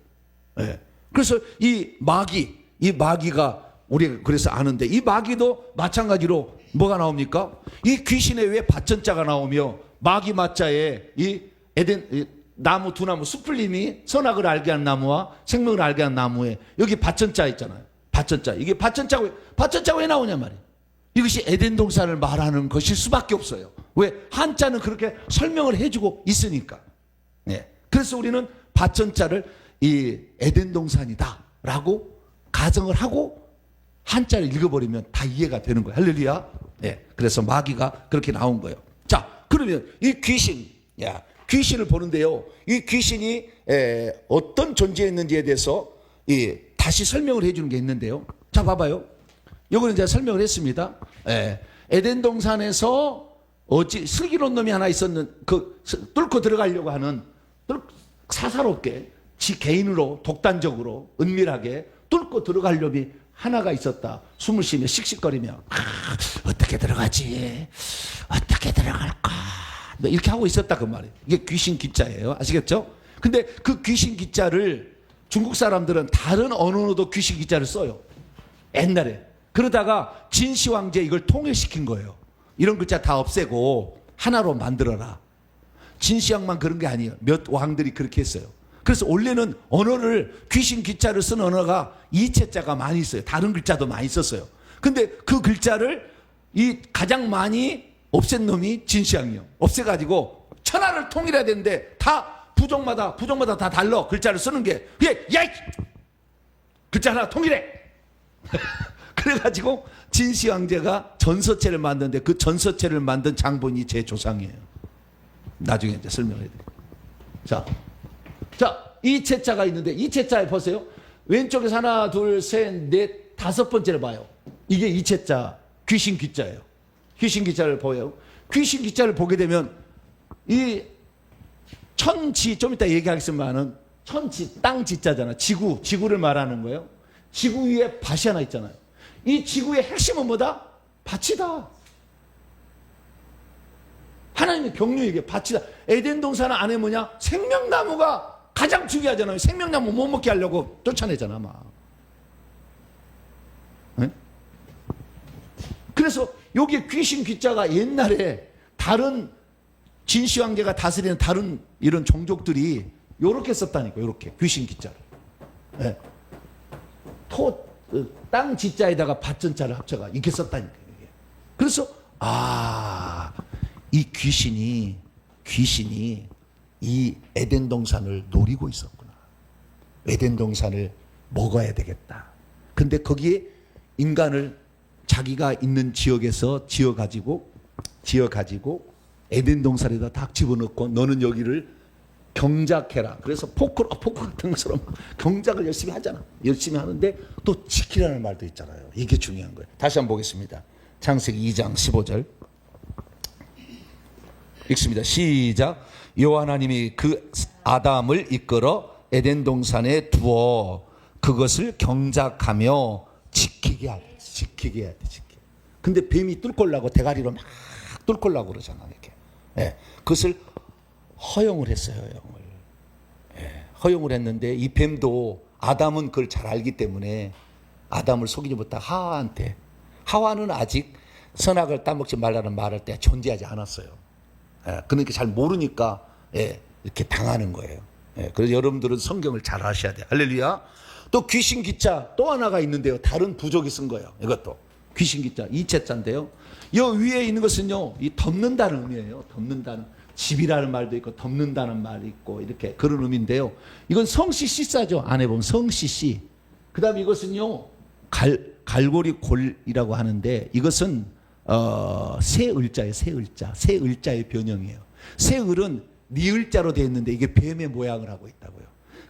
네. 그래서 이 마귀가 우리가 그래서 아는데 이 마귀도 마찬가지로 뭐가 나옵니까? 이 귀신에 왜 밭전자가 나오며 마귀 맞자에 이 에덴 나무 두 나무 수풀림이 선악을 알게 한 나무와 생명을 알게 한 나무에 여기 밭전자 있잖아요. 밭전자. 이게 밭전자가 왜 나오냐 말이에요. 이것이 에덴 동산을 말하는 것일 수밖에 없어요. 왜? 한자는 그렇게 설명을 해주고 있으니까. 네. 그래서 우리는 밭전자를 이 에덴 동산이다라고 가정을 하고 한자를 읽어버리면 다 이해가 되는 거예요. 할렐루야. 네. 그래서 마귀가 그렇게 나온 거예요. 자, 그러면 이 귀신을 보는데요. 이 귀신이 어떤 존재였는지에 대해서 다시 설명을 해주는 게 있는데요. 자, 봐봐요. 이거는 제가 설명을 했습니다. 에덴 동산에서 슬기로운 놈이 하나 뚫고 들어가려고 하는, 사사롭게 지 개인으로 독단적으로 은밀하게 뚫고 들어갈 놈이 하나가 있었다. 숨을 쉬며 씩씩거리며 어떻게 들어가지? 어떻게 들어갈까? 이렇게 하고 있었다 그 말이에요. 이게 귀신 기자예요. 아시겠죠? 근데 그 귀신 기자를 중국 사람들은 다른 언어로도 귀신 기자를 써요. 옛날에. 그러다가 진시 황제 이걸 통일시킨 거예요. 이런 글자 다 없애고 하나로 만들어라. 진시 왕만 그런 게 아니에요. 몇 왕들이 그렇게 했어요. 그래서 원래는 언어를 귀신 기자를 쓴 언어가 이체자가 많이 있어요. 다른 글자도 많이 썼어요. 근데 그 글자를 가장 많이 없앤 놈이 진시황이요. 없애가지고 천하를 통일해야 되는데 다 부족마다 다 달라. 글자를 쓰는 게. 야! 글자 하나 통일해! 그래가지고 진시 황제가 전서체를 만드는데 그 전서체를 만든 장본이 제 조상이에요. 나중에 이제 설명을 해드릴게요. 자, 이 채자가 있는데 이 채자에 보세요. 왼쪽에서 하나, 둘, 셋, 넷, 다섯 번째를 봐요. 이게 이 채자, 귀신 귀자예요. 귀신 기자를 보여요. 귀신 기자를 보게 되면 이 천지, 좀 이따 얘기하겠지만은 천지, 땅 지자잖아. 지구를 말하는 거예요. 지구 위에 밭이 하나 있잖아요. 이 지구의 핵심은 뭐다? 밭이다. 하나님의 경륜에게 밭이다. 에덴 동산 안에 뭐냐? 생명나무가 가장 중요하잖아요. 생명나무 못 먹게 하려고 쫓아내잖아, 막. 그래서 여기 귀신 귀자가 옛날에 다른 진시 황제가 다스리는 다른 이런 종족들이 요렇게 썼다니까. 요렇게 귀신 귀자를. 예. 땅 지자에다가 밭전자를 합쳐가 이렇게 썼다니까. 이게. 그래서 이 귀신이 이 에덴 동산을 노리고 있었구나. 에덴 동산을 먹어야 되겠다. 근데 거기에 인간을 자기가 있는 지역에서 지어가지고 에덴 동산에다 딱 집어넣고 너는 여기를 경작해라. 그래서 포크 같은 것처럼 경작을 열심히 하잖아. 열심히 하는데 또 지키라는 말도 있잖아요. 이게 중요한 거예요. 다시 한번 보겠습니다. 창세기 2장 15절 읽습니다. 시작. 여호와 하나님이 그 아담을 이끌어 에덴 동산에 두어 그것을 경작하며 지키게 해야 돼. 근데 뱀이 뚫고려고 대가리로 막 뚫고려고 그러잖아. 이렇게. 예. 그것을 허용을 했어요. 허용을 했는데 이 뱀도 아담은 그걸 잘 알기 때문에 아담을 속이지 못한 하와는 아직 선악을 따먹지 말라는 말할 때 존재하지 않았어요. 그러니까 잘 모르니까 이렇게 당하는 거예요. 그래서 여러분들은 성경을 잘 아셔야 돼요. 할렐루야. 또 귀신 기자 또 하나가 있는데요. 다른 부족이 쓴 거예요. 이것도 귀신 기자 이체자인데요. 이 위에 있는 것은요, 이 덮는다는 의미예요. 덮는다는, 집이라는 말도 있고 덮는다는 말이 있고 이렇게 그런 의미인데요. 이건 성씨 씨자죠. 안에 보면 성씨 씨. 그다음에 이것은요 갈고리 골이라고 하는데 이것은 새 을자예요. 새 을자의 변형이에요. 새 을은 니을자로 되어 있는데 이게 뱀의 모양을 하고 있다고요.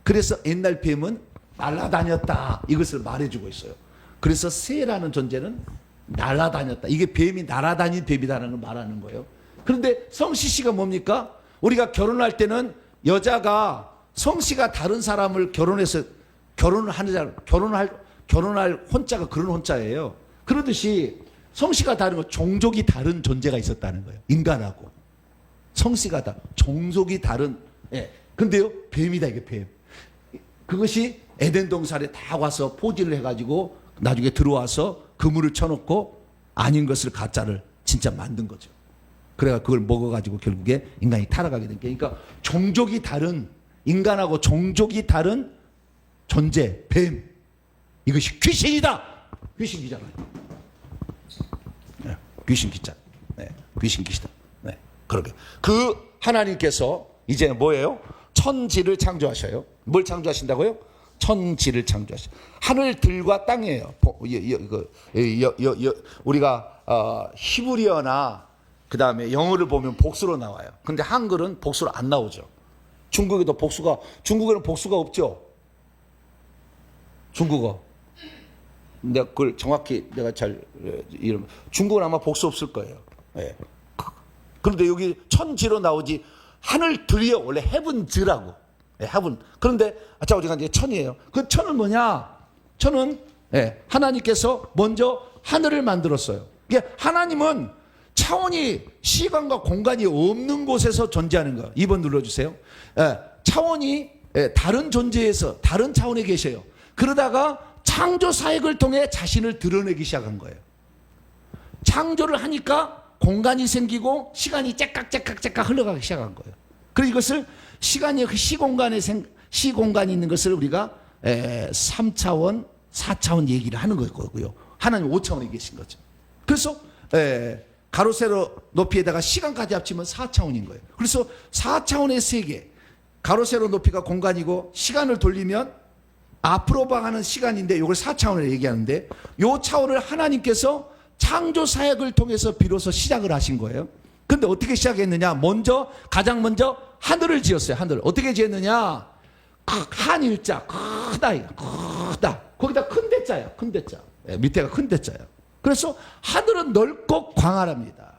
그래서 옛날 뱀은 날아다녔다 이것을 말해주고 있어요. 그래서 새라는 존재는 날아다녔다. 이게 뱀이 날아다닌 뱀이다라는 걸 말하는 거예요. 그런데 성씨씨가 뭡니까? 우리가 결혼할 때는 여자가 성씨가 다른 사람을 결혼해서 결혼할 혼자가 그런 혼자예요. 그러듯이 성씨가 다른 거, 종족이 다른 존재가 있었다는 거예요. 인간하고 성씨가 다 종족이 다른. 근데요 뱀이다. 이게 뱀. 그것이 에덴 동산에 다 와서 포진을 해가지고 나중에 들어와서 그물을 쳐놓고 아닌 것을 가짜를 진짜 만든 거죠. 그래가 그걸 먹어가지고 결국에 인간이 타락하게 된 게. 그러니까 종족이 다른, 인간하고 종족이 다른 존재, 뱀. 이것이 귀신이다. 귀신 기잖아요. 귀신 기자. 귀신 기시다. 그러게. 그 하나님께서 이제 뭐예요? 천지를 창조하셔요. 뭘 창조하신다고요? 천지를 창조하셔. 하늘들과 땅이에요. 우리가 히브리어나 그 다음에 영어를 보면 복수로 나와요. 근데 한글은 복수로 안 나오죠. 중국에는 복수가 없죠. 중국어. 내가 그걸 정확히 내가 잘 이름. 중국은 아마 복수 없을 거예요. 그런데 여기 천지로 나오지 하늘들이요. 원래 헤븐즈라고. 헤븐. 그런데 자 우리가 이제 천이에요. 그 천은 뭐냐? 천은 하나님께서 먼저 하늘을 만들었어요. 이게 하나님은 차원이 시간과 공간이 없는 곳에서 존재하는 거예요. 2번 눌러주세요. 차원이 다른 존재에서 다른 차원에 계셔요. 그러다가 창조 사역을 통해 자신을 드러내기 시작한 거예요. 창조를 하니까 공간이 생기고 시간이 째깍째깍 흘러가기 시작한 거예요. 그래서 이것을 시간이 시공간이 있는 것을 우리가 3차원, 4차원 얘기를 하는 거고요. 하나님 5차원에 계신 거죠. 그래서 가로 세로 높이에다가 시간까지 합치면 4차원인 거예요. 그래서 4차원의 세계, 가로 세로 높이가 공간이고 시간을 돌리면 앞으로 방하는 시간인데 이걸 4차원을 얘기하는데 이 차원을 하나님께서 창조 사역을 통해서 비로소 시작을 하신 거예요. 근데 어떻게 시작했느냐? 가장 먼저 하늘을 지었어요. 하늘. 어떻게 지었느냐? 한일자, 크다. 거기다 큰 대자야. 큰 대자. 밑에가 큰 대자야. 그래서 하늘은 넓고 광활합니다.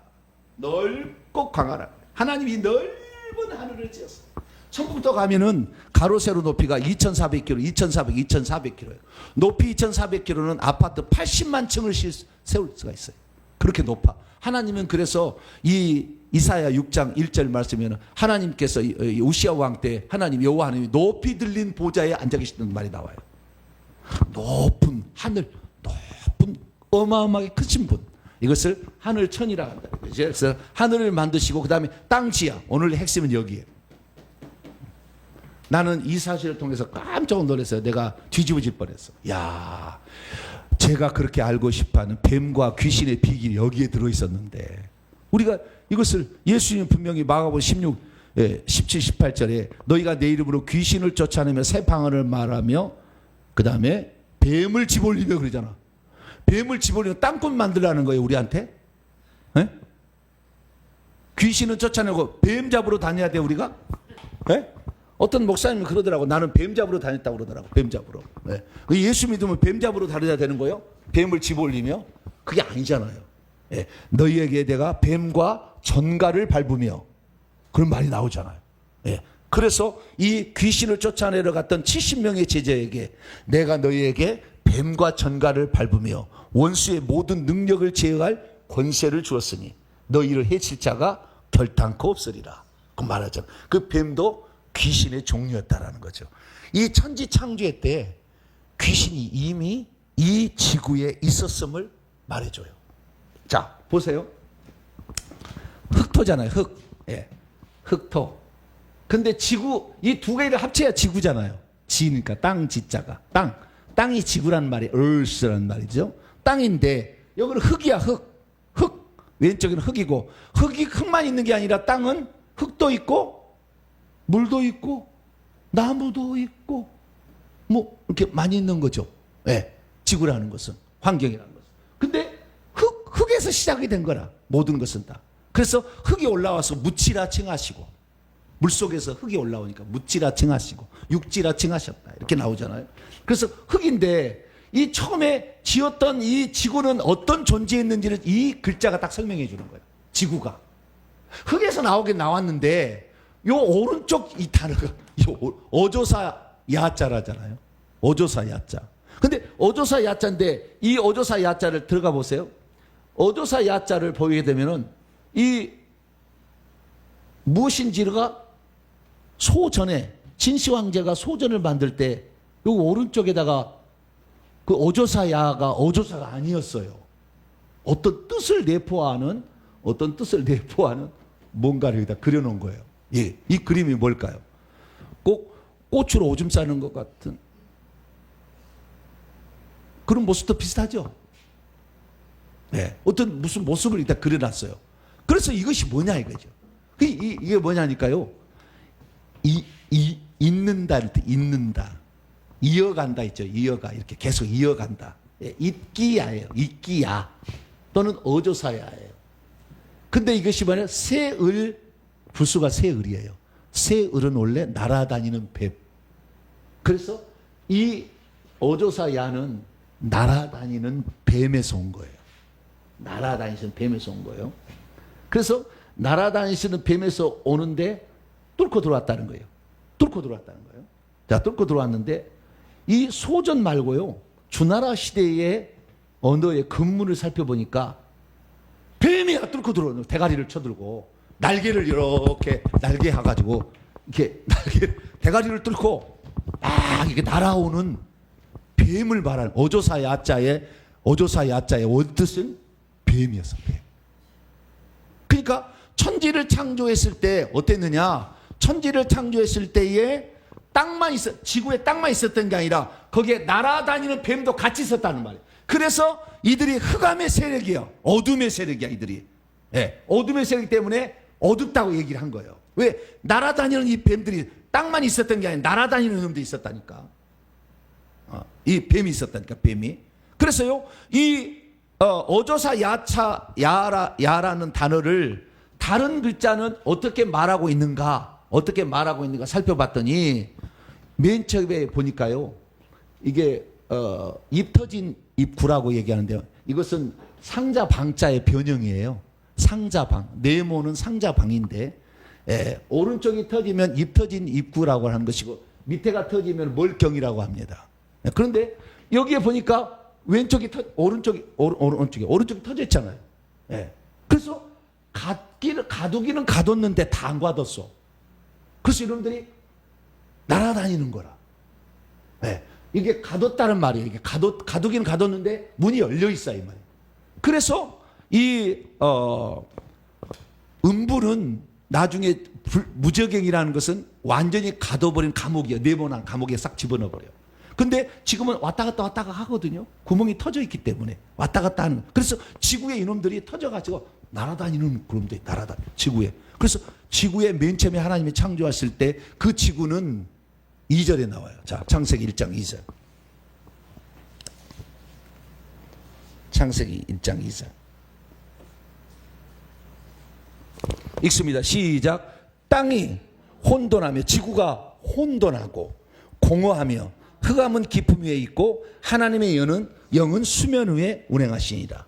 넓고 광활합니다. 하나님이 넓은 하늘을 지었어요. 천국도 가면은 가로 세로 높이가 2,400km, 2,400km예요. 높이 2,400km는 아파트 80만 층을 세울 수가 있어요. 그렇게 높아. 하나님은 그래서 이 이사야 6장 1절 말씀에는 하나님께서 우시아 왕 때 하나님 여호와 하나님이 높이 들린 보좌에 앉아 계시는 말이 나와요. 높은 하늘, 높은 어마어마하게 크신 분. 이것을 하늘천이라 한다. 그래서 하늘을 만드시고 그다음에 땅지하. 오늘 핵심은 여기에요. 나는 이 사실을 통해서 깜짝 놀랐어요. 내가 뒤집어질 뻔했어. 야, 제가 그렇게 알고 싶어하는 뱀과 귀신의 비밀이 여기에 들어있었는데 우리가 이것을 예수님 분명히 마가복음 16, 17, 18절에 너희가 내 이름으로 귀신을 쫓아내며 새 방언을 말하며 그 다음에 뱀을 집어올리며 그러잖아. 뱀을 집어올리며 땅꾼 만들라는 거예요 우리한테. 에? 귀신은 쫓아내고 뱀 잡으러 다녀야 돼 우리가. 에? 어떤 목사님이 그러더라고. 나는 뱀 잡으러 다녔다고 그러더라고. 뱀 잡으러. 네. 예수 믿으면 뱀 잡으러 다녀야 되는 거예요? 뱀을 집어올리며? 그게 아니잖아요. 네. 너희에게 내가 뱀과 전갈을 밟으며 그런 말이 나오잖아요. 네. 그래서 이 귀신을 쫓아내러 갔던 70명의 제자에게 내가 너희에게 뱀과 전갈을 밟으며 원수의 모든 능력을 제어할 권세를 주었으니 너희를 해칠 자가 결단코 없으리라. 그 말하잖아요. 그 뱀도 귀신의 종류였다라는 거죠. 이 천지 창조의 때 귀신이 이미 이 지구에 있었음을 말해줘요. 자, 보세요. 흑토잖아요. 흑. 예. 흑토. 근데 지구, 이 두 개를 합쳐야 지구잖아요. 지니까 땅 지자가. 땅. 땅이 지구라는 말이 earth라는 말이죠. 땅인데 여기는 흙이야. 흙. 흙. 왼쪽에는 흙이고 흙만 있는 게 아니라 땅은 흙도 있고 물도 있고 나무도 있고 뭐 이렇게 많이 있는 거죠. 예, 지구라는 것은 환경이라는 것은. 근데 흙에서 시작이 된 거라 모든 것은 다. 그래서 흙이 올라와서 묻지라 칭하시고 물속에서 흙이 올라오니까 묻지라 칭하시고 육지라 칭하셨다 이렇게 나오잖아요. 그래서 흙인데 이 처음에 지었던 이 지구는 어떤 존재였는지를 이 글자가 딱 설명해 주는 거예요. 지구가 흙에서 나오긴 나왔는데 요 오른쪽 이 단어가 어조사 야자라잖아요. 어조사 야자. 근데 어조사 야자인데 이 어조사 야자를 들어가 보세요. 어조사 야자를 보게 되면은 이 무엇인지가 소전에 진시 황제가 소전을 만들 때 요 오른쪽에다가 그 어조사 야가 어조사가 아니었어요. 어떤 뜻을 내포하는 뭔가를 여기다 그려놓은 거예요. 예, 이 그림이 뭘까요? 꼭 꽃으로 오줌 싸는 것 같은 그런 모습도 비슷하죠. 네, 어떤 무슨 모습을 일단 그려놨어요. 그래서 이것이 뭐냐 이거죠. 이게 뭐냐니까요. 있는다, 있는다, 이어간다 있죠. 이어가 이렇게 계속 이어간다. 예, 있기야예요. 있기야 또는 어조사야예요. 근데 이것이 뭐냐? 새을 부수가 새을이에요. 새을은 원래 날아다니는 뱀. 그래서 이 어조사 야는 날아다니는 뱀에서 온 거예요. 날아다니시는 뱀에서 온 거예요. 그래서 날아다니시는 뱀에서 오는데 뚫고 들어왔다는 거예요. 뚫고 들어왔다는 거예요. 자, 뚫고 들어왔는데 이 소전 말고요. 주나라 시대의 언어의 근문을 살펴보니까 뱀이야 뚫고 들어오는 대가리를 쳐들고 날개를 이렇게 날개 해가지고 이렇게 대가리를 뚫고 이렇게 날아오는 뱀을 말하는 어조사 야자의 원뜻은 뱀이었어. 뱀. 그러니까 천지를 창조했을 때 어땠느냐? 천지를 창조했을 때에 지구에 땅만 있었던 게 아니라 거기에 날아다니는 뱀도 같이 있었다는 말이에요. 그래서 이들이 흑암의 세력이야. 어둠의 세력이야 이들이. 예, 어둠의 세력 때문에 어둡다고 얘기를 한 거예요. 왜? 날아다니는 이 뱀들이 땅만 있었던 게 아니라 날아다니는 놈도 있었다니까. 이 뱀이 있었다니까, 뱀이. 그래서요, 이 어조사 야라는 단어를 다른 글자는 어떻게 말하고 있는가 살펴봤더니 맨 처음에 보니까요, 이게 입 터진 입구라고 얘기하는데요. 이것은 상자방자의 변형이에요. 상자방. 네모는 상자방인데 오른쪽이 터지면 입 터진 입구라고 하는 것이고 밑에가 터지면 멀경이라고 합니다. 그런데 여기에 보니까 왼쪽이 오른쪽이 터져 있잖아요. 그래서 가두기는 가뒀는데 다 안 가뒀어. 그래서 여러분들이 날아다니는 거라. 이게 가뒀다는 말이에요. 이게 가두기는 가뒀는데 문이 열려 있어요, 이 말이에요. 그래서 이 음부는 나중에 무적행이라는 것은 완전히 가둬버린 감옥이에요. 네모난 감옥에 싹 집어넣어버려요. 근데 지금은 왔다 갔다 하거든요. 구멍이 터져 있기 때문에 왔다 갔다 하는. 그래서 지구에 이놈들이 터져가지고 날아다니는 그놈들이 날아다녀 지구에. 그래서 지구에 맨 처음에 하나님이 창조하실 때 그 지구는 2절에 나와요. 자, 창세기 1장 2절. 창세기 1장 2절. 읽습니다. 시작. 땅이 혼돈하며 지구가 혼돈하고 공허하며 흑암은 깊음 위에 있고 하나님의 영은 수면 위에 운행하시니라.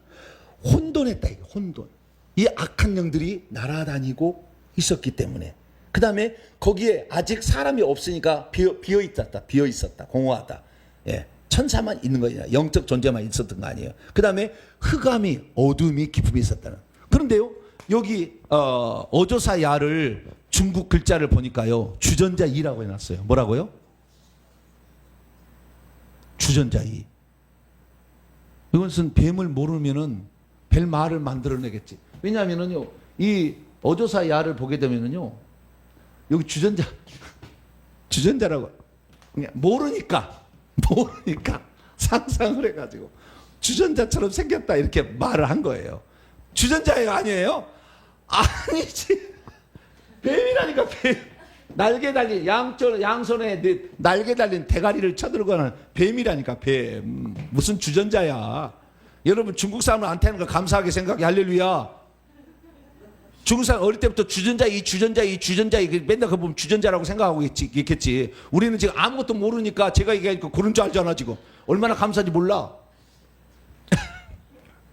혼돈했다. 이게 혼돈. 이 악한 영들이 날아다니고 있었기 때문에. 그 다음에 거기에 아직 사람이 없으니까 비어 있었다. 공허하다. 예. 천사만 있는 거냐. 영적 존재만 있었던 거 아니에요. 그 다음에 흑암이 어둠이 깊음이 있었다는. 그런데요. 여기 어조사 야를 중국 글자를 보니까요. 주전자 이라고 해놨어요. 뭐라고요? 주전자 이. 이것은 뱀을 모르면은 뱀 말을 만들어내겠지. 왜냐하면은요. 이 어조사 야를 보게 되면은요. 여기 주전자라고 그냥 모르니까 상상을 해가지고 주전자처럼 생겼다 이렇게 말을 한 거예요. 주전자가 아니에요? 아니지. 뱀이라니까 뱀. 날개 달린 양손에 날개 달린 대가리를 쳐들고 하는 뱀이라니까 뱀. 무슨 주전자야. 여러분 중국 사람한테 하는 거 감사하게 생각해. 할렐루야. 중국 사람 어릴 때부터 주전자 맨날 그거 보면 주전자라고 생각하고 있겠지. 우리는 지금 아무것도 모르니까 제가 얘기하니까 그런 줄 알잖아 지금. 얼마나 감사한지 몰라.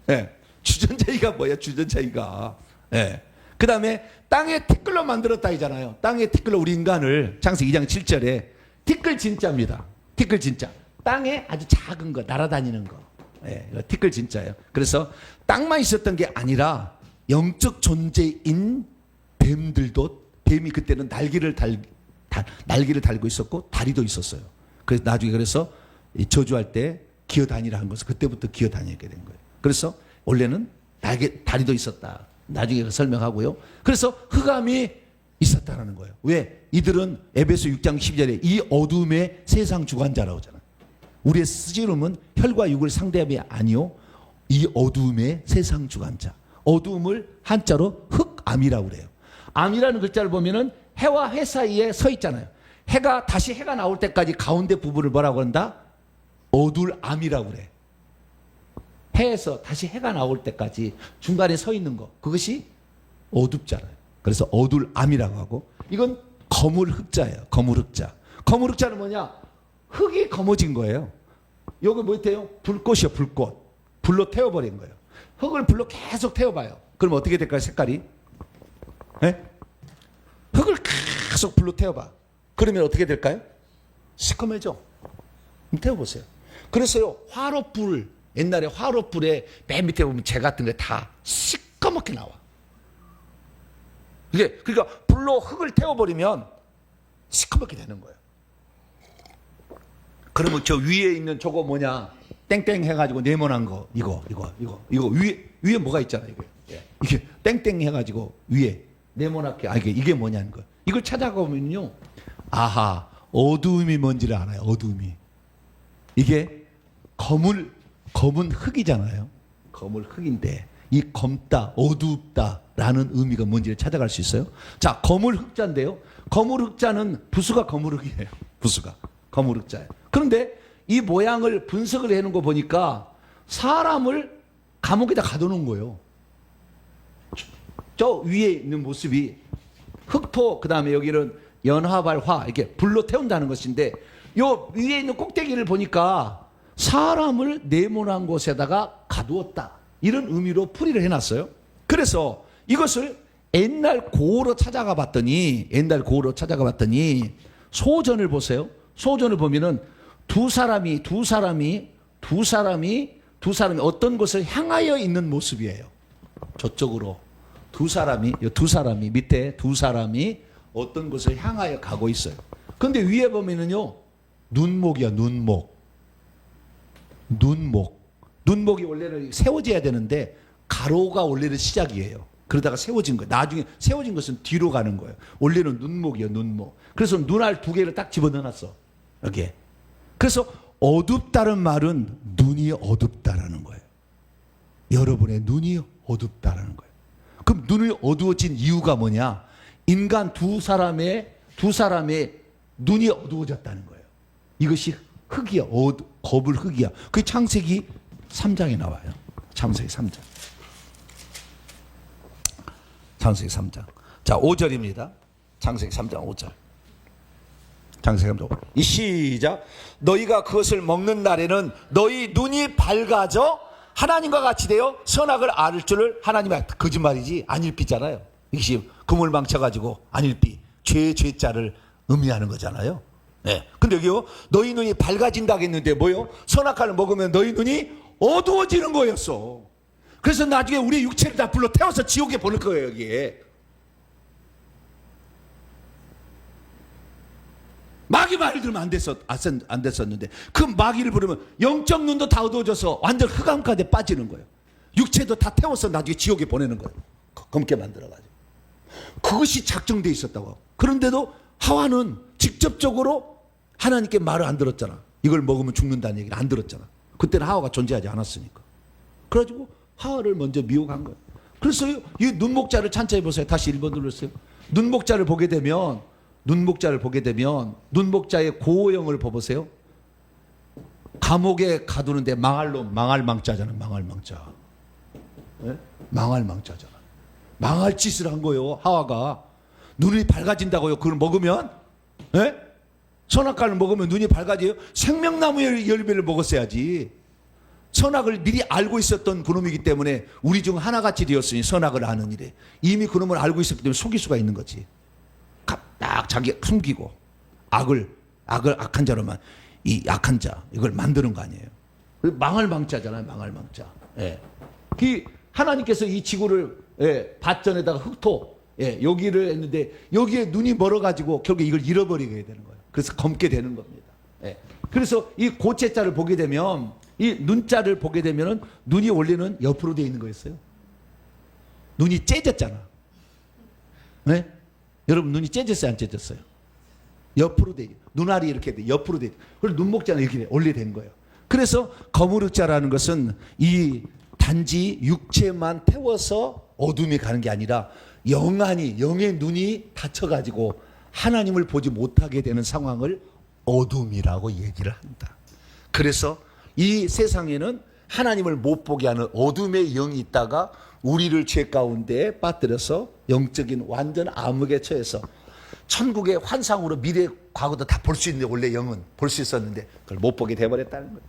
네. 주전자이가 뭐야 주전자이가. 네. 그 다음에 땅에 티끌로 만들었다 이잖아요. 땅에 티끌로 우리 인간을 창세기 2장 7절에 티끌 진짜입니다. 티끌 진짜. 땅에 아주 작은 거 날아다니는 거. 네. 티끌 진짜예요. 그래서 땅만 있었던 게 아니라 영적 존재인 뱀들도 뱀이 그때는 날개를 달고 있었고 다리도 있었어요. 그래서 나중에 저주할 때 기어다니라 한 것은 그때부터 기어다니게 된 거예요. 그래서 원래는 다리도 있었다. 나중에 설명하고요. 그래서 흑암이 있었다라는 거예요. 왜? 이들은 에베소 6장 12절에 이 어둠의 세상 주관자라고 하잖아요. 우리의 쓰지름은 혈과 육을 상대함이 아니요 이 어둠의 세상 주관자. 어둠을 한자로 흑암이라고 그래요. 암이라는 글자를 보면은 해와 해 사이에 서 있잖아요. 다시 해가 나올 때까지 가운데 부분을 뭐라고 한다? 어둘암이라고 그래. 해에서 다시 해가 나올 때까지 중간에 서 있는 거. 그것이 어둡잖아요. 그래서 어둘암이라고 하고 이건 거물흑자예요. 거물흑자. 거물흑자는 뭐냐? 흙이 거머진 거예요. 여기 뭐 있대요? 불꽃이요. 불꽃. 불로 태워버린 거예요. 흙을 불로 계속 태워봐요. 그럼 어떻게 될까요? 색깔이? 네? 흙을 계속 불로 태워봐. 그러면 어떻게 될까요? 시커매져. 태워보세요. 그래서요. 화롯불. 옛날에 화롯불에 맨 밑에 보면 재 같은 게 다 시커멓게 나와. 이게 그러니까 불로 흙을 태워버리면 시커멓게 되는 거예요. 그러면 저 위에 있는 저거 뭐냐? 땡땡 해가지고 네모난 거 이거 위에 뭐가 있잖아요. 이게 땡땡 해가지고 위에 네모나게 이게 뭐냐는 거. 이걸 찾아가보면요. 아하 어두움이 뭔지를 알아요. 어두움이 이게 검은 흙이잖아요. 검은 흙인데 이 검다 어둡다라는 의미가 뭔지를 찾아갈 수 있어요. 자 검은 흙자인데요. 검은 흙자는 부수가 검은 흙이에요. 부수가 검은 흙자예요. 그런데 이 모양을 분석을 해놓은 거 보니까 사람을 감옥에다 가둬놓은 거예요. 저 위에 있는 모습이 흑토 그 다음에 여기는 연화발화 이렇게 불로 태운다는 것인데 요 위에 있는 꼭대기를 보니까 사람을 네모난 곳에다가 가두었다 이런 의미로 풀이를 해놨어요. 그래서 이것을 옛날 고어로 찾아가 봤더니 소전을 보세요. 소전을 보면은 두 사람이 어떤 곳을 향하여 있는 모습이에요. 저쪽으로 두 사람이 밑에 두 사람이 어떤 곳을 향하여 가고 있어요. 그런데 위에 보면은요 눈목이야. 눈목이 원래는 세워져야 되는데 가로가 원래는 시작이에요. 그러다가 세워진 거예요. 나중에 세워진 것은 뒤로 가는 거예요. 원래는 눈목이에요, 눈목. 그래서 눈알 두 개를 딱 집어넣어놨어. 여기에. 그래서 어둡다는 말은 눈이 어둡다라는 거예요. 여러분의 눈이 어둡다라는 거예요. 그럼 눈이 어두워진 이유가 뭐냐? 인간 두 사람의 눈이 어두워졌다는 거예요. 이것이 흙이야. 거불 흙이야. 그게 창세기 3장에 나와요. 창세기 3장. 창세기 3장. 자, 5절입니다. 창세기 3장 5절. 창세기 3장 5절. 이 시작. 너희가 그것을 먹는 날에는 너희 눈이 밝아져 하나님과 같이 되어 선악을 알 줄을 하나님이 거짓말이지 안일비잖아요. 이것이 금을 망쳐가지고 안일비 죄자를 의미하는 거잖아요. 네. 근데 여기요 너희 눈이 밝아진다고 했는데 뭐요? 선악과를 먹으면 너희 눈이 어두워지는 거였어. 그래서 나중에 우리 육체를 다 불러 태워서 지옥에 보낼 거예요. 여기에 마귀 말을 들으면 안 됐었는데 그 마귀를 부르면 영적 눈도 다 어두워져서 완전 흑암가운데 빠지는 거예요. 육체도 다 태워서 나중에 지옥에 보내는 거예요. 검게 만들어가지고. 그것이 작정돼 있었다고. 그런데도 하와는 직접적으로 하나님께 말을 안 들었잖아. 이걸 먹으면 죽는다는 얘기를 안 들었잖아. 그때는 하와가 존재하지 않았으니까. 그래가지고 하와를 먼저 미혹한 거예요. 그래서 이 눈목자를 찬차해 보세요. 다시 1번 눌렀어요. 눈목자를 보게 되면 눈목자의 고형을 보세요. 감옥에 가두는데 망할 망자잖아. 망할 망자. 네? 망할 망자잖아. 망할 짓을 한 거예요. 하와가. 눈이 밝아진다고요. 그걸 먹으면. 네? 선악과를 먹으면 눈이 밝아져요. 생명나무의 열매를 먹었어야지. 선악을 미리 알고 있었던 그놈이기 때문에 우리 중 하나같이 되었으니 선악을 아는 일에 이미 그놈을 알고 있었기 때문에 속일 수가 있는 거지. 딱 자기 숨기고 악한 자로만 이 약한 자 이걸 만드는 거 아니에요. 망할 망자잖아요. 망할 망자. 예. 하나님께서 이 지구를 밭전에다가 흙토 여기를 했는데 여기에 눈이 멀어가지고 결국 이걸 잃어버리게 되는 거예요. 그래서 검게 되는 겁니다. 예. 그래서 이 고체자를 보게 되면 이 눈자를 보게 되면은 눈이 원래는 옆으로 되어 있는 거였어요. 눈이 째졌잖아. 네? 여러분 눈이 째졌어요, 안 째졌어요? 옆으로 돼. 눈알이 이렇게 돼. 옆으로 돼. 그리고 눈목자는 이렇게 원래 된 거예요. 그래서 거무룩자라는 것은 이 단지 육체만 태워서 어둠이 가는 게 아니라 영의 눈이 닫혀가지고 하나님을 보지 못하게 되는 상황을 어둠이라고 얘기를 한다. 그래서 이 세상에는 하나님을 못 보게 하는 어둠의 영이 있다가 우리를 죄 가운데 빠뜨려서 영적인 완전 암흑에 처해서 천국의 환상으로 미래 과거도 다 볼 수 있는데 원래 영은 볼 수 있었는데 그걸 못 보게 돼버렸다는 거예요.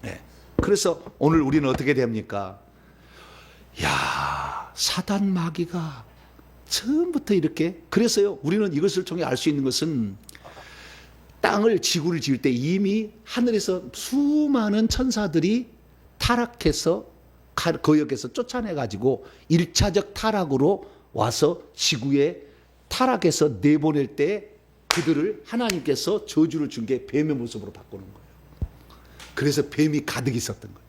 네. 그래서 오늘 우리는 어떻게 됩니까? 야, 사단 마귀가 처음부터 이렇게. 그래서요 우리는 이것을 통해 알 수 있는 것은 지구를 지을 때 이미 하늘에서 수많은 천사들이 타락해서 거역에서 쫓아내가지고 1차적 타락으로 와서 지구에 타락해서 내보낼 때 그들을 하나님께서 저주를 준 게 뱀의 모습으로 바꾸는 거예요. 그래서 뱀이 가득 있었던 거예요.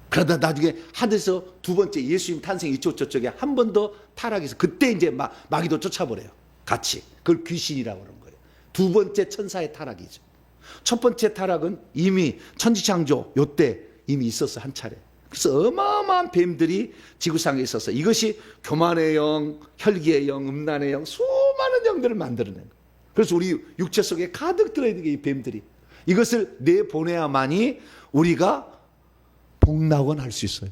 그러다 나중에 하늘에서 두 번째 예수님 탄생 이쪽저쪽에 한 번 더 타락해서 그때 이제 마귀도 쫓아버려요. 같이. 그걸 귀신이라고 그러는 거예요. 두 번째 천사의 타락이죠. 첫 번째 타락은 이미 천지창조 요때 이미 있었어 한 차례. 그래서 어마어마한 뱀들이 지구상에 있어서 이것이 교만의 영, 혈기의 영, 음란의 영, 수많은 영들을 만들어낸 거예요. 그래서 우리 육체 속에 가득 들어있는 게 이 뱀들이. 이것을 내보내야만이 우리가 복락원 할 수 있어요.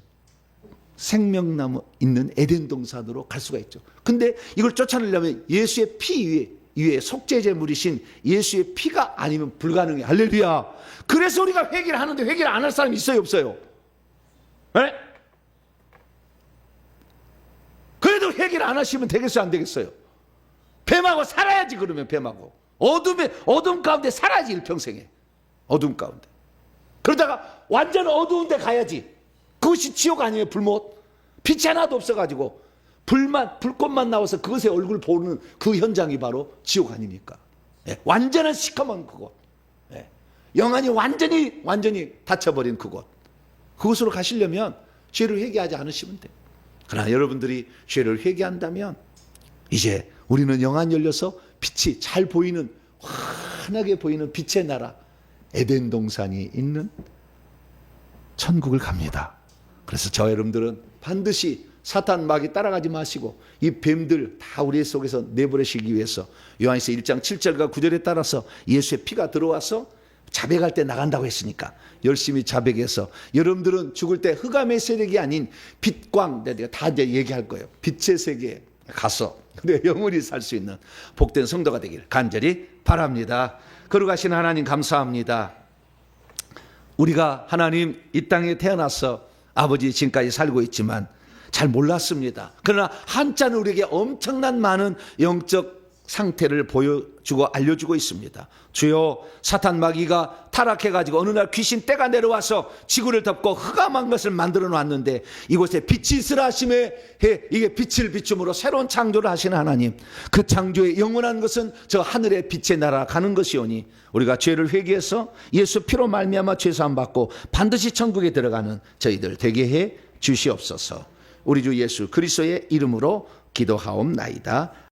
생명나무 있는 에덴 동산으로 갈 수가 있죠. 근데 이걸 쫓아내려면 예수의 피 위에 속죄제물이신 예수의 피가 아니면 불가능해. 할렐루야. 그래서 우리가 회개를 하는데 회개를 안 할 사람이 있어요, 없어요? 네? 그래도 회개를 안 하시면 되겠어요, 안 되겠어요? 뱀하고 살아야지. 그러면 뱀하고 어둠 가운데 살아야지. 일평생에 어둠 가운데. 그러다가 완전 어두운 데 가야지. 그것이 지옥 아니에요. 불못. 빛이 하나도 없어가지고 불꽃만 나와서 그것의 얼굴 보는 그 현장이 바로 지옥 아닙니까? 예, 완전한 시커먼 그곳. 예, 영안이 완전히 닫혀버린 그곳. 그곳으로 가시려면 죄를 회개하지 않으시면 돼요. 그러나 여러분들이 죄를 회개한다면 이제 우리는 영안 열려서 빛이 잘 보이는, 환하게 보이는 빛의 나라 에덴 동산이 있는 천국을 갑니다. 그래서 저 여러분들은 반드시 사탄 마귀 따라가지 마시고 이 뱀들 다 우리 속에서 내버리시기 위해서 요한일서 1장 7절과 9절에 따라서 예수의 피가 들어와서 자백할 때 나간다고 했으니까 열심히 자백해서 여러분들은 죽을 때 흑암의 세력이 아닌 빛광, 내가 다 이제 얘기할 거예요. 빛의 세계에 가서 내 영원히 살 수 있는 복된 성도가 되기를 간절히 바랍니다. 거룩하신 하나님 감사합니다. 우리가 하나님 이 땅에 태어나서 아버지 지금까지 살고 있지만 잘 몰랐습니다. 그러나 한자는 우리에게 엄청난 많은 영적 상태를 보여주고 알려주고 있습니다. 주여, 사탄 마귀가 타락해가지고 어느 날 귀신 떼가 내려와서 지구를 덮고 흑암한 것을 만들어 놨는데 이곳에 빛이 있으라 하심에 이게 빛을 비춤으로 새로운 창조를 하시는 하나님, 그 창조의 영원한 것은 저 하늘의 빛의 나라 가는 것이오니 우리가 죄를 회개해서 예수 피로 말미암아 죄사함 받고 반드시 천국에 들어가는 저희들 되게 해 주시옵소서. 우리 주 예수 그리스도의 이름으로 기도하옵나이다.